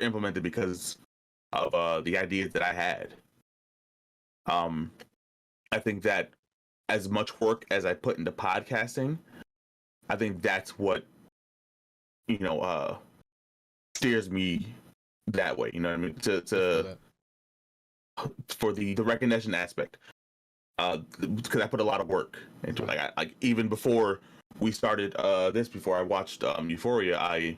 implemented because of the ideas that I had. I think that as much work as I put into podcasting, I think that's what steers me that way. You know what I mean? To for the recognition aspect. Because I put a lot of work into it. Like even before we started before I watched Euphoria, I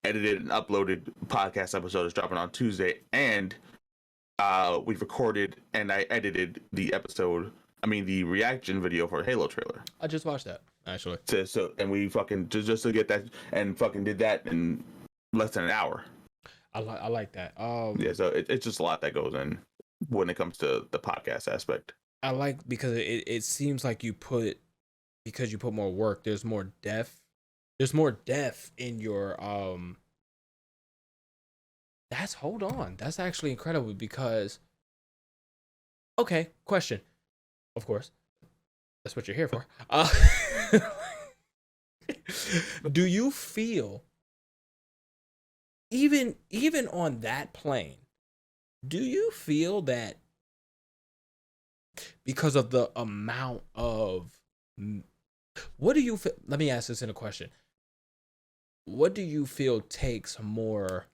edited and uploaded podcast episodes dropping on Tuesday, and we've recorded and I edited the reaction video for Halo trailer. I just watched that actually. And we fucking just to get that and fucking did that in less than an hour. I like that. Yeah, so it's just a lot that goes in when it comes to the podcast aspect. I like because it seems like because you put more work, there's more depth. There's more depth in your hold on. That's actually incredible because okay, question. Of course. That's what you're here for. Do you feel even on that plane, do you feel that because of the amount of what do you feel? Let me ask this in a question. What do you feel takes more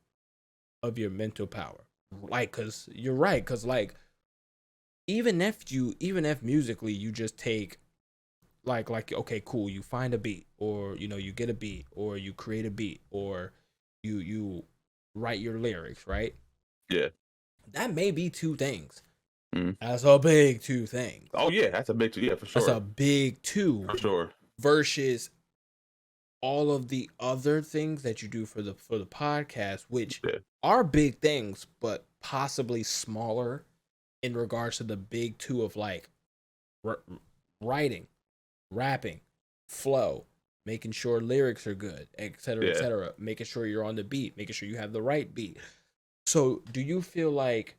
of your mental power? Like, cause you're right, cause like even if musically you just take like okay, cool, you find a beat, or you get a beat, or you create a beat, or you write your lyrics, right? Yeah. That may be two things. Mm. That's a big two things. Oh yeah, that's a big two. Yeah, for sure. That's a big two. For sure. Versus all of the other things that you do for the podcast, which are big things, but possibly smaller in regards to the big two of like writing, rapping, flow, making sure lyrics are good, etc., etc., making sure you're on the beat, making sure you have the right beat. So, do you feel like,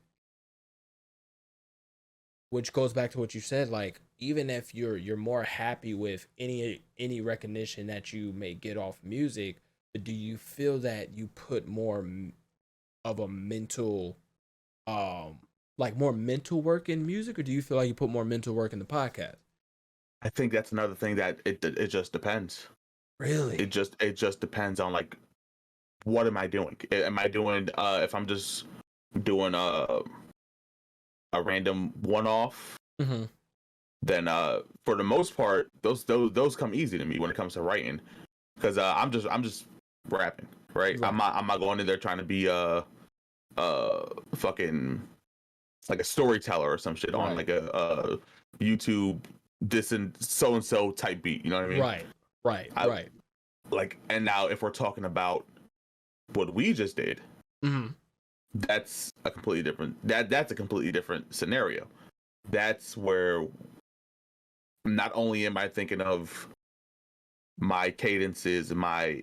which goes back to what you said, like even if you're more happy with any recognition that you may get off music, but do you feel that you put more of a mental more mental work in music, or do you feel like you put more mental work in the podcast? I think that's another thing that it just depends. Really? It just depends on like what am I doing? Am I doing if I'm just doing a random one-off, mm-hmm. then for the most part those come easy to me when it comes to writing, because I'm just rapping, right? I'm not going in there trying to be fucking like a storyteller or some shit on like a YouTube this and so type beat, you know what I mean? Right. Like, and now if we're talking about what we just did, mm-hmm. that's a completely different scenario. That's where not only am I thinking of my cadences, my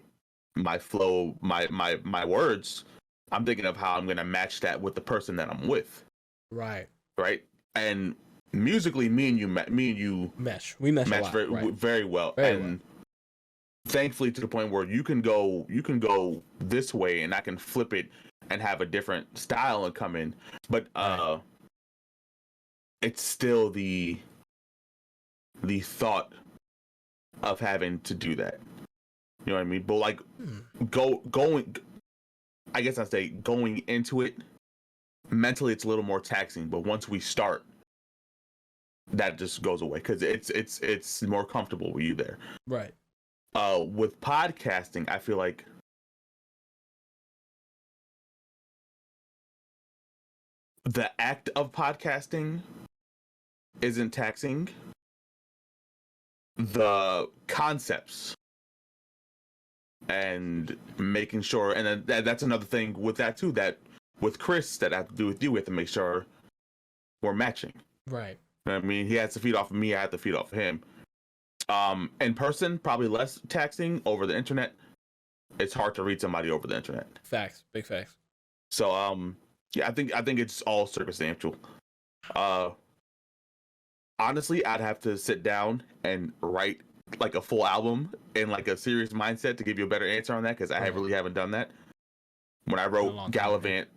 my flow, my words, I'm thinking of how I'm gonna match that with the person that I'm with. Right. Right. And musically, me and you mesh. We mesh a lot. very Right. very well. Very And thankfully to the point where you can go this way and I can flip it and have a different style and come in. But it's still the thought of having to do that. You know what I mean? But like going I guess I'd say going into it mentally it's a little more taxing, but once we start that just goes away because it's more comfortable with you there. Right. With podcasting, I feel like the act of podcasting isn't taxing. The concepts and making sure, and then that's another thing with that too, that with Chris that I have to do with you, we have to make sure we're matching. Right. I mean, he has to feed off of me, I have to feed off of him. In person, probably less taxing. Over the internet, it's hard to read somebody over the internet. Facts. Big facts. So, yeah, I think it's all circumstantial. Honestly, I'd have to sit down and write like a full album in like a serious mindset to give you a better answer on that because I really haven't done that. When I wrote Gallivant,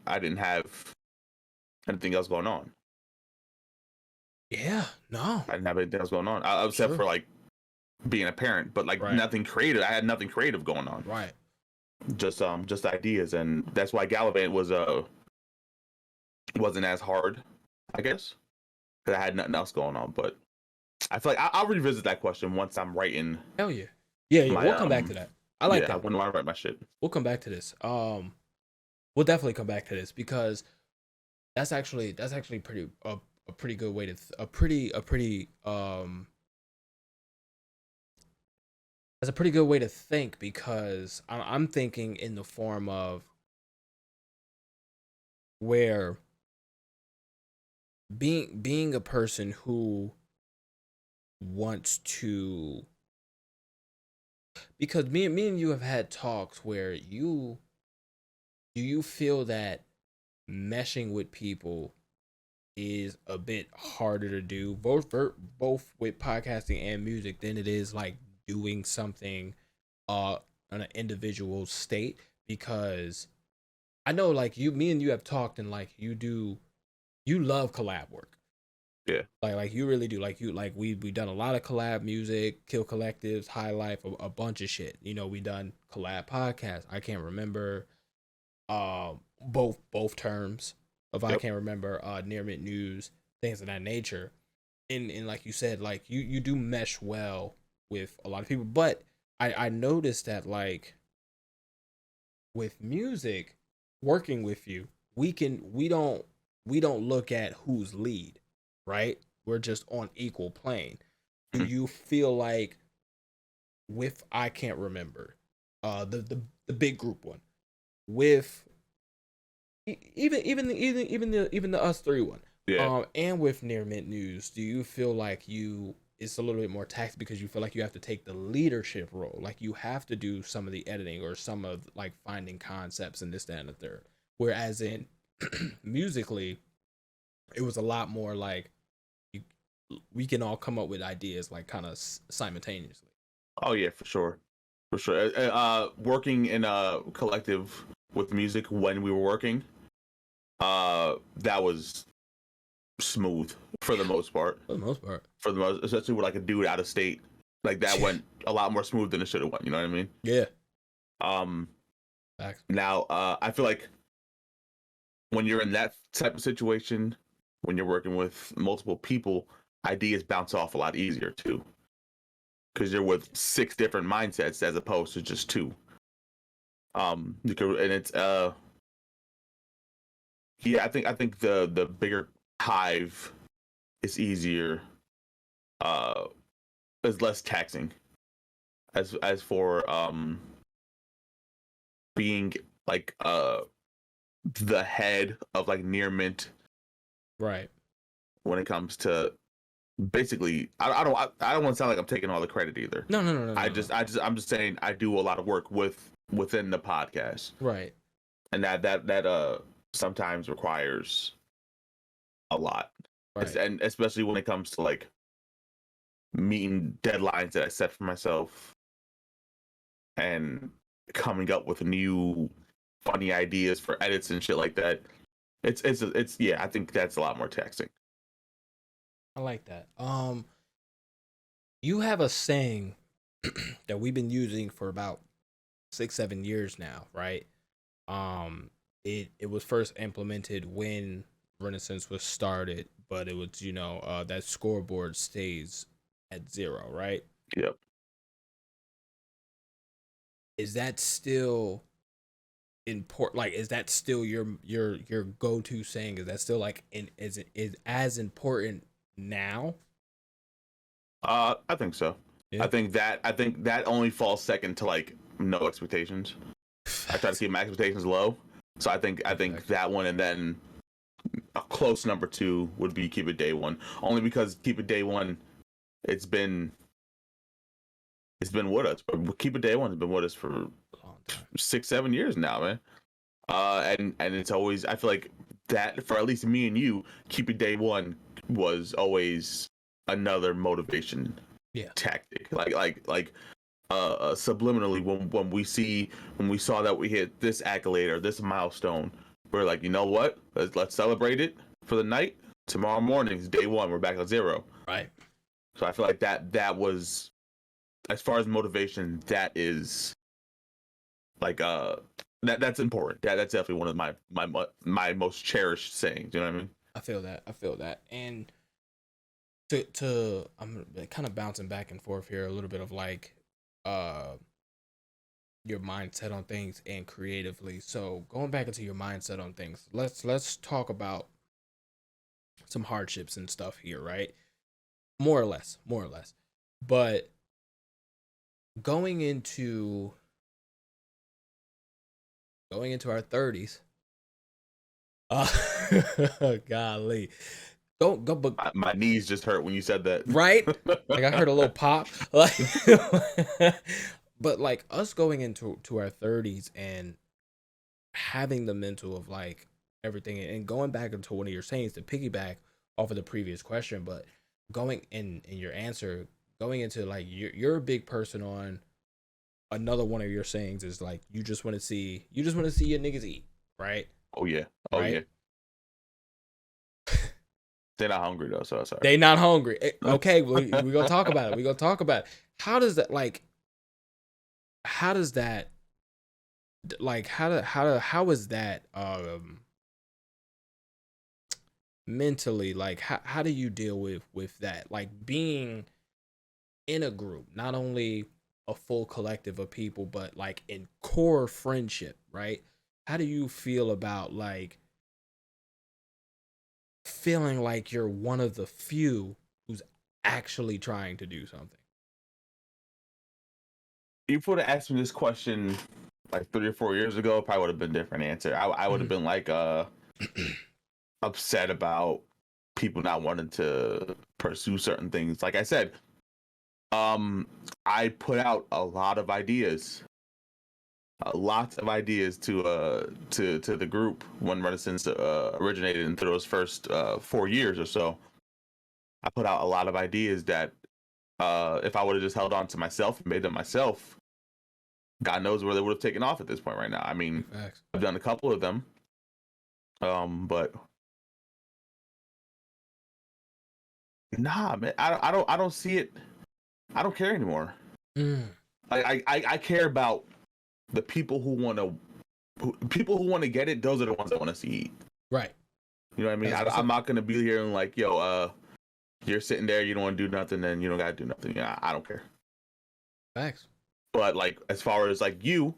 I didn't have anything else going on. Yeah, no. I didn't have anything else going on, except for like being a parent, but like nothing creative. I had nothing creative going on. Right. Just ideas, and that's why Gallivant wasn't as hard, I guess, because I had nothing else going on. But I feel like I'll revisit that question once I'm writing. Hell yeah. Yeah. We'll come back to that. I like that. When I write my shit, we'll come back to this. We'll definitely come back to this because that's actually pretty a pretty good way to that's a pretty good way to think because I'm thinking in the form of where being a person who wants to, because me and you have had talks where do you feel that meshing with people is a bit harder to do both with podcasting and music than it is like doing something on an individual state? Because I know like me and you have talked and like you love collab work. Yeah. Like you really do. Like we done a lot of collab music, Kill Collectives, High Life, a bunch of shit. You know, we done collab podcasts. I can't remember both terms of I can't remember Near Mint News, things of that nature. And like you said, like you do mesh well with a lot of people. But I noticed that like with music, working with you, we don't look at who's lead, right? We're just on equal plane. Do you feel like with I can't remember the big group one, with even the us three one, and with Near Mint News, do you feel like it's a little bit more taxed because you feel like you have to take the leadership role, like you have to do some of the editing or some of like finding concepts and this, that, and the third, whereas in musically it was a lot more like we can all come up with ideas like kind of simultaneously. Oh yeah, for sure. Working in a collective with music when we were working, that was smooth for the most part. Especially with like a dude out of state, like that went a lot more smooth than it should have went. You know what I mean? Yeah. Now, I feel like when you're in that type of situation, when you're working with multiple people, ideas bounce off a lot easier too, because you're with 6 different mindsets as opposed to just 2. And it's I think the bigger hive is easier, is less taxing. As for being like the head of like Near Mint, right? When it comes to basically, I don't want to sound like I'm taking all the credit either. No, no, no, no, I'm just saying I do a lot of work within the podcast, right, and that sometimes requires a lot, right, and especially when it comes to like meeting deadlines that I set for myself and coming up with new funny ideas for edits and shit like that. It's yeah, I think that's a lot more taxing. I like that. You have a saying that we've been using for about 6, 7 years now, right? It was first implemented when Renaissance was started, but it was that scoreboard stays at 0, right? Yep. Is that still important? Like, is that still your go to saying? Is that still like is as important now? I think so. Yeah. I think that only falls second to like no expectations. I try to keep my expectations low. So I think that one, and then a close number two would be keep it day one. Only because keep it day one, it's been with us. Keep it day one has been with us for Long time. 6, 7 years now, man. And it's always, I feel like that for at least me and you, keep it day one was always another motivation tactic. Subliminally when we saw that we hit this accolade or this milestone, we're like, you know what? Let's celebrate it for the night. Tomorrow morning is day one. We're back at 0. Right. So I feel like that was, as far as motivation, that is like that's important. That's definitely one of my most cherished sayings. You know what I mean? I feel that. I feel that. And to I'm kind of bouncing back and forth here a little bit of like your mindset on things and creatively. So going back into your mindset on things, let's talk about some hardships and stuff here, right? More or less. But going into our 30s, golly. Don't go, but my knees just hurt when you said that. Right? Like I heard a little pop. Like, but like us going into our 30s and having the mental of like everything and going back into one of your sayings to piggyback off of the previous question, but going in your answer, going into like you're a big person on another one of your sayings is like you just want to see your niggas eat, right? Oh yeah. Right? They're not hungry though, so sorry. They not hungry. Okay, we gonna talk about it. We gonna talk about it. How does that how is that mentally, like how do you deal with that, like being in a group, not only a full collective of people but like in core friendship, right? How do you feel about like feeling like you're one of the few who's actually trying to do something? You would have asked me this question like 3 or 4 years ago, probably would have been a different answer. I would have been like upset about people not wanting to pursue certain things. Like I said, I put out a lot of ideas, lots of ideas to the group when Renaissance originated, and through those first 4 years or so. I put out a lot of ideas that if I would have just held on to myself and made them myself, God knows where they would have taken off at this point right now. I mean, Facts. I've done a couple of them, but nah, man, I don't see it. I don't care anymore. I care about the people who want to get it. Those are the ones I want to see eat. Right. You know what I mean? I'm not gonna be here and like, yo, you're sitting there, you don't want to do nothing, then you don't gotta do nothing. Yeah, I don't care. Facts. But like, as far as like you,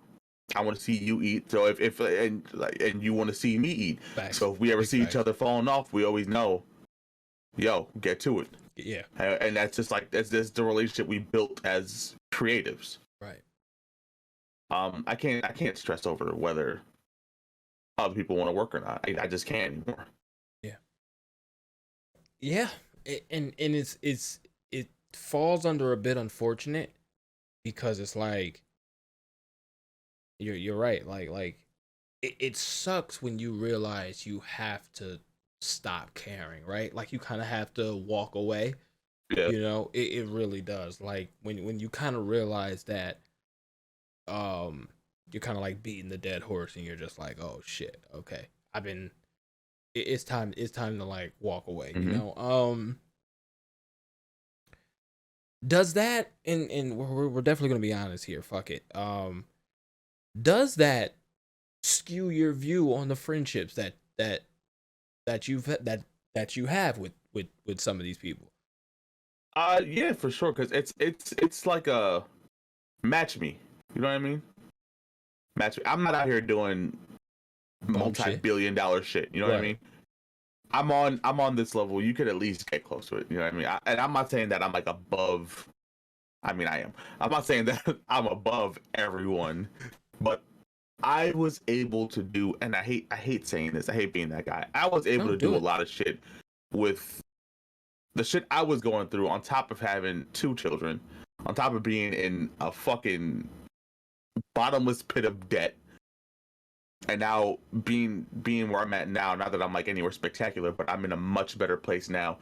I want to see you eat. So if and you want to see me eat. Facts. So if we ever see Facts. each other falling off, we always know, yo, get to it. Yeah. And that's just like that's the relationship we built as creatives. Right. I can't stress over whether other people want to work or not. I just can't anymore. Yeah. Yeah. and it falls under a bit unfortunate because it's like you're right. Like it sucks when you realize you have to stop caring, right? Like you kind of have to walk away. Yeah. It really does. Like when you kind of realize that um you're kind of like beating the dead horse and you're just like, oh shit, okay, I've been it's time to like walk away, Hmm. does that, and we're definitely gonna be honest here, fuck it, does that skew your view on the friendships that you have with some of these people? Yeah, for sure. Because it's like a match me. You know what I mean? Match me. I'm not out here doing Bum shit. multi-billion-dollar shit. You know what I Right. mean? I'm on this level. You could at least get close to it. You know what I mean? And I'm not saying that I'm like above. I mean, I am. I'm not saying that I'm above everyone, but I was able to do, and I hate saying this. I hate being that guy. I was able No, to do do a it. lot of shit with the shit I was going through. On top of having two children, on top of being in a fucking bottomless pit of debt, and now being where I'm at now. Not that I'm like anywhere spectacular, but I'm in a much better place now.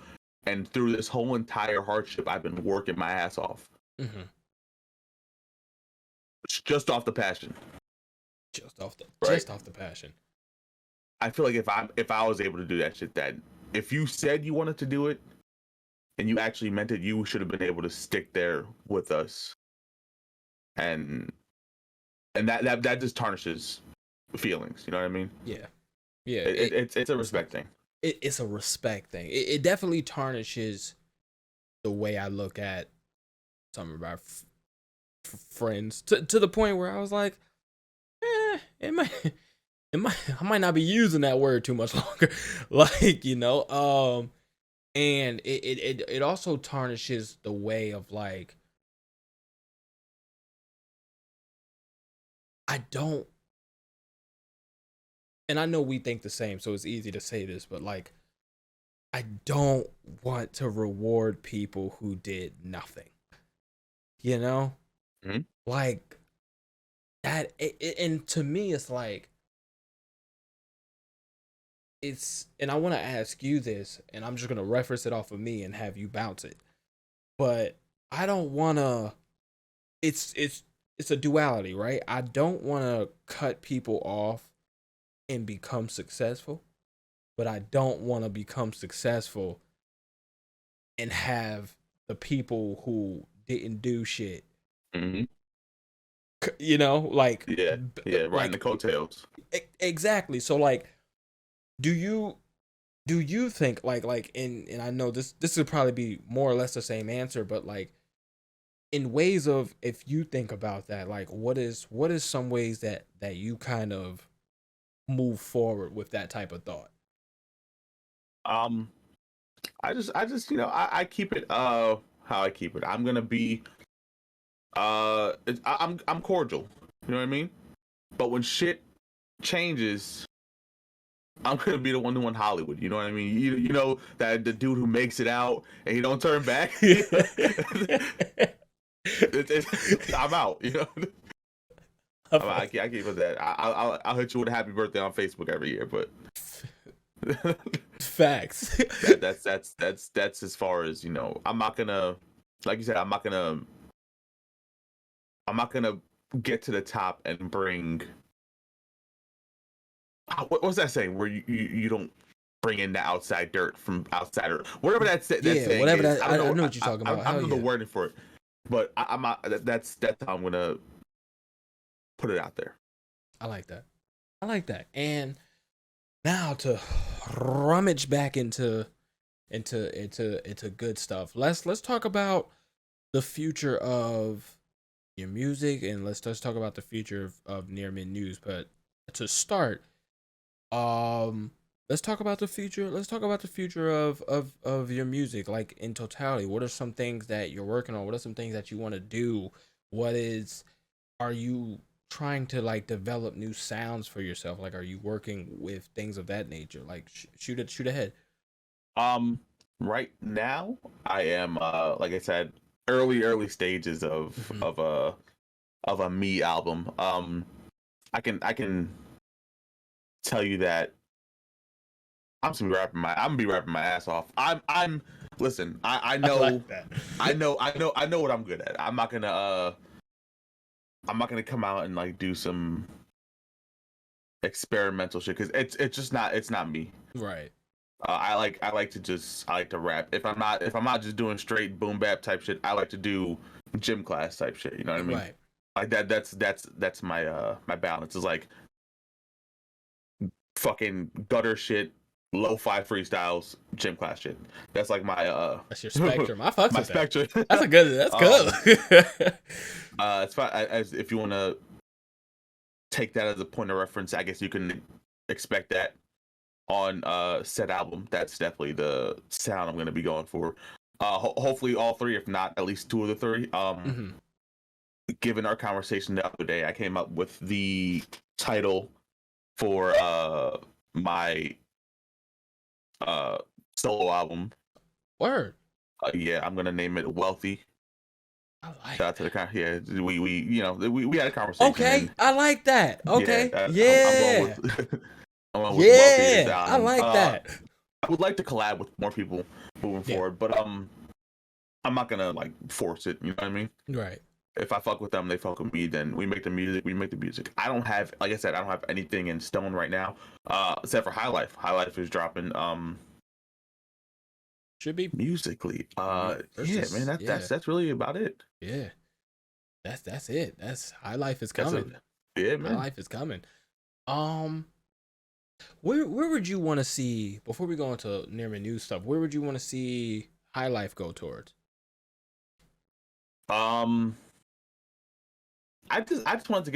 And through this whole entire hardship, I've been working my ass off, Hmm. just off the passion, right? Just off the passion. I feel like if I was able to do that shit, that if you said you wanted to do it and you actually meant it, you should have been able to stick there with us, and that just tarnishes feelings. You know what I mean? Yeah. Yeah. It's a respect thing. It's a respect thing. It definitely tarnishes the way I look at some of our friends to the point where I was like, it might, I might not be using that word too much longer. Like, and it also tarnishes the way of like, I don't, and I know we think the same, so it's easy to say this, but like, I don't want to reward people who did nothing, you know? Mm-hmm. Like, and to me, it's like, and I want to ask you this, and I'm just going to reference it off of me and have you bounce it. But I don't want to, it's a duality, right? I don't want to cut people off and become successful, but I don't want to become successful and have the people who didn't do shit, Mm-hmm. like, Yeah, yeah, riding the like coattails. exactly. So like, do you think like and I know this would probably be more or less the same answer, but like in ways of, if you think about that, like what is some ways that you kind of move forward with that type of thought? Um, I just I keep it how I keep it. I'm gonna be I'm cordial. You know what I mean? But when shit changes, I'm gonna be the one who in Hollywood. You know what I mean? You know that the dude who makes it out and he don't turn back. I'm out. You know, I can't put that. I'll hit you with a happy birthday on Facebook every year, but Facts. that's as far as I'm not gonna, like you said, I'm not gonna get to the top and bring. What's that saying? Where you don't bring in the outside dirt from outsider, whatever that Yeah, saying whatever is. that, I don't I know. know what you're talking about. I Hell don't know the yeah. wording for it, but I'm not. That's how I'm gonna put it out there. I like that. I like that. And now to rummage back into good stuff. Let's talk about the future of your music, and let's talk about the future of Near Mid News. But to start, um, let's talk about the future. Let's talk about the future of your music, like in totality. What are some things that you're working on? What are some things that you want to do? What is Are you trying to like develop new sounds for yourself? Like, are you working with things of that nature? Like, shoot ahead. Right now, I am like I said, early stages of a me album. I can tell you that I'm gonna be rapping my ass off. I'm listen, I I know like that. I know what I'm good at. I'm not gonna come out and like do some experimental shit because it's just not it's not me. Right. I like to rap. If I'm not just doing straight boom bap type shit, I like to do gym class type shit. You know what I mean? Right. Like that's my my balance is like fucking gutter shit, lo-fi freestyles, gym class shit. That's like my That's your spectrum. I fucks my with that. spectrum. That's a good. That's um good. it's fine as if you want to take that as a point of reference, I guess you can expect that on said album. That's definitely the sound I'm going to be going for. Hopefully all three, if not at least two of the three. hmm Given our conversation the other day, I came up with the title for my uh solo album. Word. Yeah, I'm gonna name it Wealthy. I like Shout out to the yeah, we you know we had a that. conversation Okay, and I like that. yeah, Okay. I'm going Yeah. with I'm going with Wealthy as the Yeah. I album. like that. I would like to collab with more people moving Yeah. forward, but I'm not gonna like force it. You know what I mean? Right. If I fuck with them, they fuck with me. Then we make the music. We make the music. I don't have, like I said, I don't have anything in stone right now, except for High Life. High Life is dropping Should be. musically. Yeah, man, Yeah. that's really about it. Yeah. That's it. That's High Life is That's it. coming. Yeah, High man. Life is coming. Um, where would you want to see before we go into near me news stuff? Where would you want to see High Life go towards? Um, I just wanted to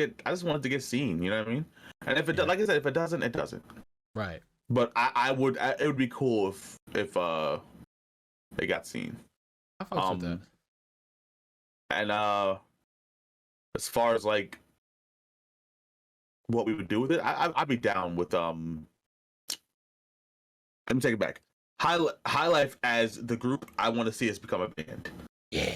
get seen. You know what I mean? And if it Yeah. like I said, if it doesn't, it doesn't. Right. But it would be cool if they got seen. I fucks with that. And as far as like what we would do with it, I'd be down with let me take it back. High Life as the group, I want to see us become a band. Yeah.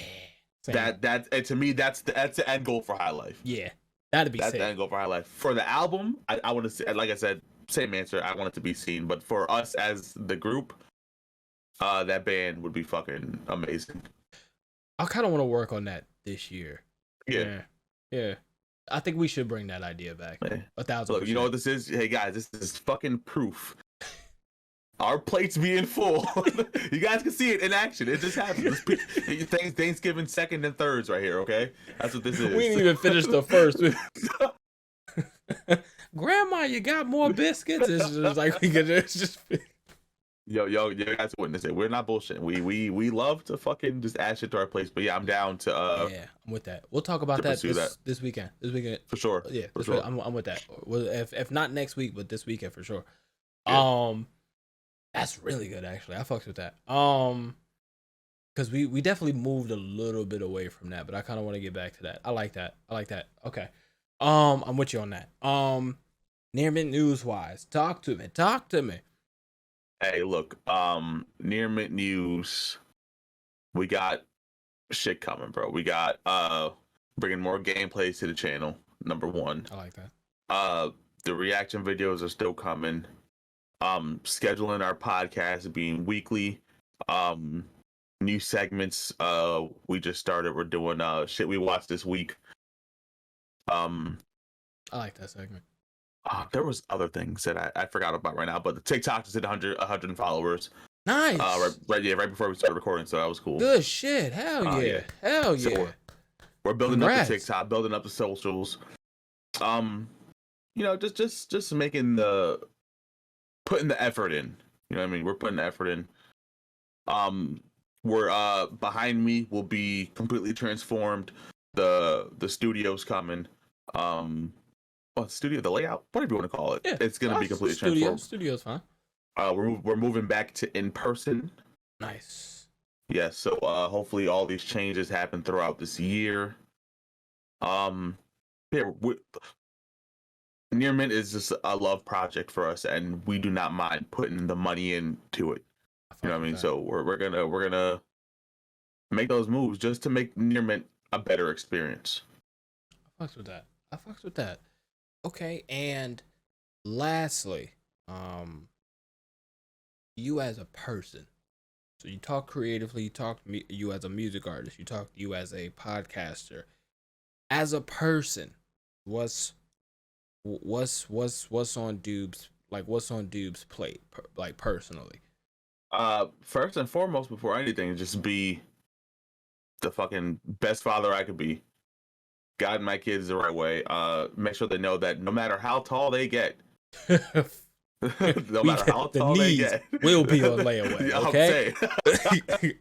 Same. That and to me that's the end goal for High Life. Yeah. That'd be That's sick. the end goal for High Life. For the album, I want to see, like I said, same answer. I want it to be seen, but for us as the group, that band would be fucking amazing. I kind of want to work on that this year. Yeah. Yeah. I think we should bring that idea back. Yeah. 1,000%. Look, you know what this is? Hey guys, this is fucking proof. Our plates being full. You guys can see it in action. It just happens. Thanksgiving second and thirds right here, okay? That's what this is. We didn't even finish the first. Grandma, you got more biscuits? It's just like we could just. Yo, you guys witness it. We're not bullshitting. We love to fucking just add shit to our plates. But yeah, I'm down to yeah, I'm with that. We'll talk about that this weekend. This weekend for sure. Yeah, for sure. I'm with that. Well, if not next week, but this weekend for sure. Yeah. That's really good actually. I fucks with that. Because we definitely moved a little bit away from that, but I kind of want to get back to that. I like that. Okay. I'm with you on that. Near mint news wise, talk to me. Hey, look, near mint news, we got shit coming, bro. We got bringing more gameplays to the channel. Number one. I like that. The reaction videos are still coming. Scheduling our podcast being weekly. New segments. We just started. We're doing shit we watched this week. I like that segment. There was other things that I forgot about right now, but the TikTok just hit 100 followers. Nice. Right before we started recording, so that was cool. Good shit. Hell yeah. Hell yeah. So we're building up the TikTok, building up the socials. Just making putting the effort in. You know what I mean? We're putting the effort in. We're behind me will be completely transformed. The studio's coming. The layout, whatever you want to call it. Yeah, it's gonna be completely transformed. Studio's fine. We're moving back to in person. Nice. Yeah, so hopefully all these changes happen throughout this year. Near Mint is just a love project for us, and we do not mind putting the money into it. You know Fucks what I with mean? that. So we're gonna make those moves just to make near mint a better experience. I fucks with that. I fucks with that. Okay, and lastly, you as a person. So you talk creatively. You talk you as a music artist. You talk you as a podcaster. As a person, what's what's on Dube's what's on Dube's plate like personally? First and foremost, before anything, just be the fucking best father I could be. Guide my kids the right way. Make sure they know that no matter how tall they get, no We matter get how the tall they knees get, will be on layaway. I'm Okay. saying.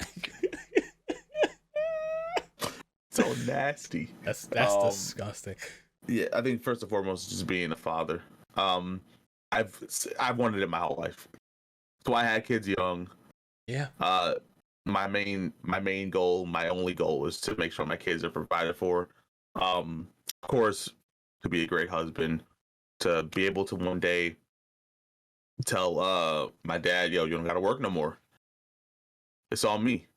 So nasty. That's disgusting. Yeah, I think first and foremost, just being a father. Um, I've I've wanted it my whole life. So I had kids young. Yeah. My main goal, my only goal, is to make sure my kids are provided for. Of course, to be a great husband, to be able to one day tell my dad, yo, you don't gotta work no more. It's all me.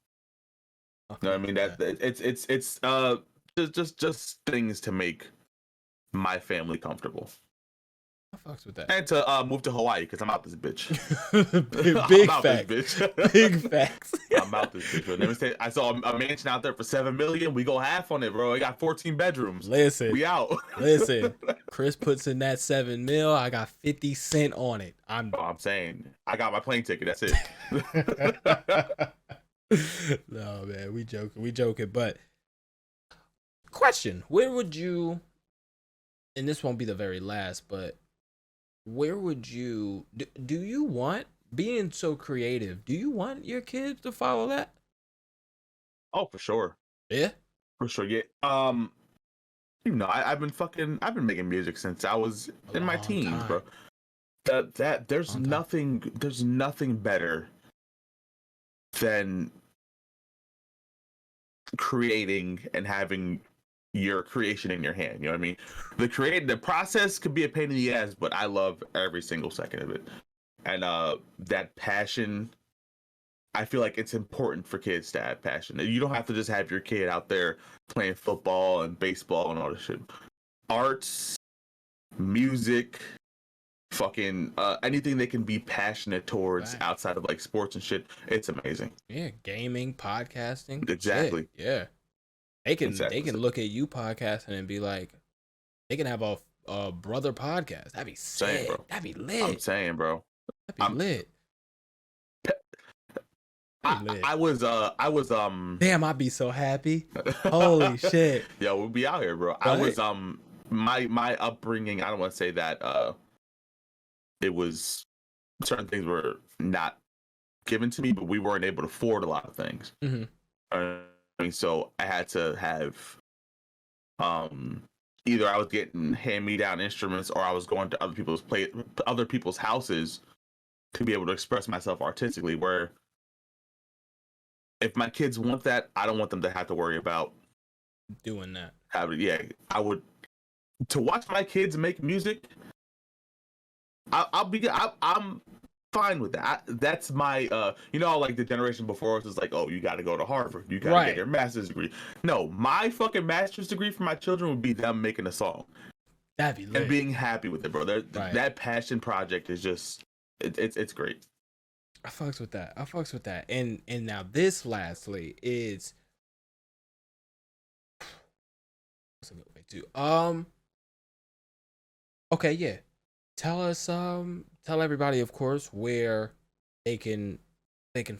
You know what I mean? That it's just things to make my family comfortable. I fucks with that. And to move to Hawaii because I'm out this bitch. Big I'm out facts. this bitch. Big facts. I'm out this bitch. Bro. Let me say, I saw a mansion out there for $7 million. We go half on it, bro. It got 14 bedrooms. Listen, We out. listen. Chris puts in that 7 mil. I got 50 cents on it. I'm saying I got my plane ticket. That's it. No, man, we joking. But question: where would you? And this won't be the very last, but where would you? Do you want being so creative? Do you want your kids to follow that? Oh, for sure. Yeah. For sure. Yeah. I've been making music since I was in my teens, bro. There's nothing better than creating and having your creation in your hand. You know what I mean? The process could be a pain in the ass, but I love every single second of it. And that passion, I feel like it's important for kids to have passion. You don't have to just have your kid out there playing football and baseball and all this shit. Arts, music, fucking anything they can be passionate towards outside of like sports and shit, it's amazing. Yeah, gaming, podcasting. Exactly. Shit, yeah. They can look at you podcasting and be like, they can have a brother podcast. That'd be sick. Saying, bro. That'd be lit. I'm saying, bro. That'd be lit. I was Damn, I'd be so happy. Holy shit. Yo, we'll be out here, bro. Right? I was my upbringing, I don't want to say that it was certain things were not given to me, but we weren't able to afford a lot of things. Mm-hmm. I mean, so I had to have either I was getting hand-me-down instruments or I was going to other people's houses to be able to express myself artistically, where if my kids want that, I don't want them to have to worry about doing that. I would to watch my kids make music. I'm fine with that. That's my like the generation before us is like, oh, you got to go to Harvard, you got to get your master's degree. No, my fucking master's degree for my children would be them making a song. That'd be lit. And being happy with it, bro. That passion project is just it's great. I fucks with that. And now this lastly is what's a good way to okay, yeah. Tell everybody, of course, where they can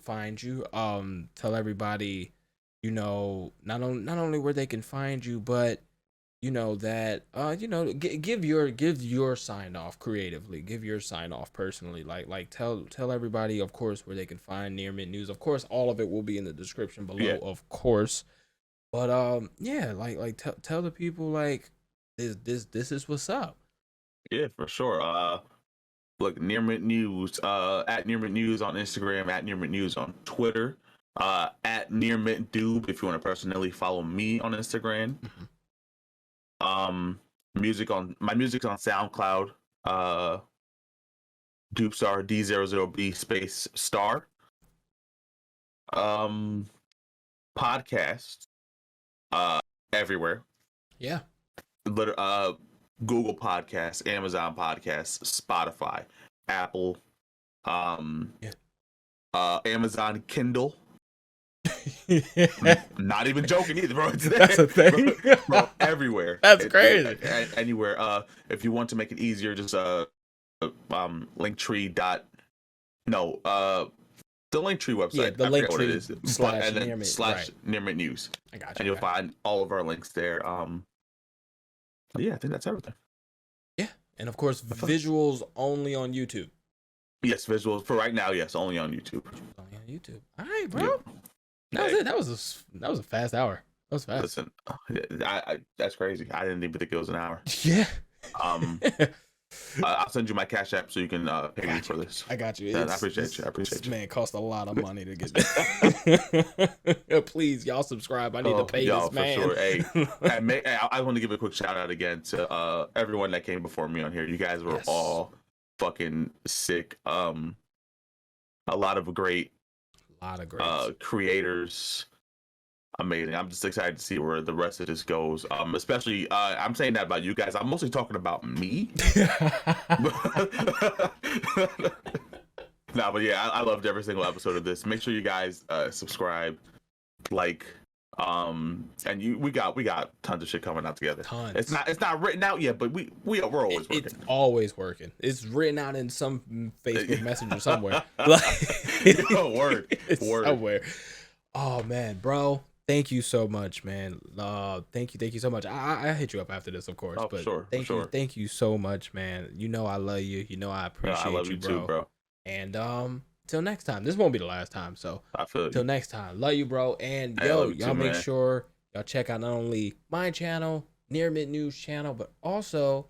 find you. Tell everybody, not only where they can find you, but that give your sign off creatively, give your sign off personally, like tell everybody, of course, where they can find Near Mint News. Of course, all of it will be in the description below, of course. But tell the people like this is what's up. Yeah, for sure. Look, Near Mint News, at Near Mint News on Instagram, at Near Mint News on Twitter, at Near Mint Dube if you want to personally follow me on Instagram. My music's on SoundCloud. Dupestar, d00b space star. Podcast, everywhere. Yeah. Google Podcasts, Amazon Podcasts, Spotify, Apple, Amazon Kindle. Not even joking either, bro. That's a thing, bro. Everywhere. That's crazy. Anywhere. If you want to make it easier, just Linktree dot. No, the Linktree website. Yeah, the Linktree slash Nearmint News. I got you. And you'll find all of our links there. Yeah, I think that's everything. Yeah, and of course, visuals only on YouTube. Yes, visuals for right now. Yes, only on YouTube. Only on YouTube. All right, bro. That was it. That was a fast hour. That was fast. Listen, that's crazy. I didn't even think it was an hour. Yeah. I'll send you my Cash App so you can pay me for this. I got you. I appreciate you. Man, it cost a lot of money to get this. Please, y'all subscribe. I need to pay this man. For sure. Hey, I want to give a quick shout out again to everyone that came before me on here. You guys were all fucking sick. A lot of great creators. Amazing. I'm just excited to see where the rest of this goes. Especially, I'm saying that about you guys. I'm mostly talking about me. Nah, but yeah, I loved every single episode of this. Make sure you guys subscribe, like, and we got tons of shit coming out together. Tons. It's not written out yet, but we're always working. It's always working. It's written out in some Facebook Messenger somewhere. Like, word. Somewhere. Oh man, bro. Thank you so much, man. Thank you so much. I hit you up after this, of course. Oh, but sure, thank you so much, man. You know I love you. You know I appreciate I love you too, bro. And till next time. This won't be the last time. So till next time. Love you, bro. And y'all make sure y'all check out not only my channel, Near Mid News channel, but also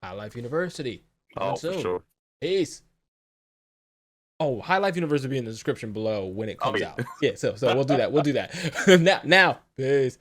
High Life University. For sure. Peace. Oh, High Life University will be in the description below when it comes out. Yeah, so we'll do that. We'll do that. now, peace.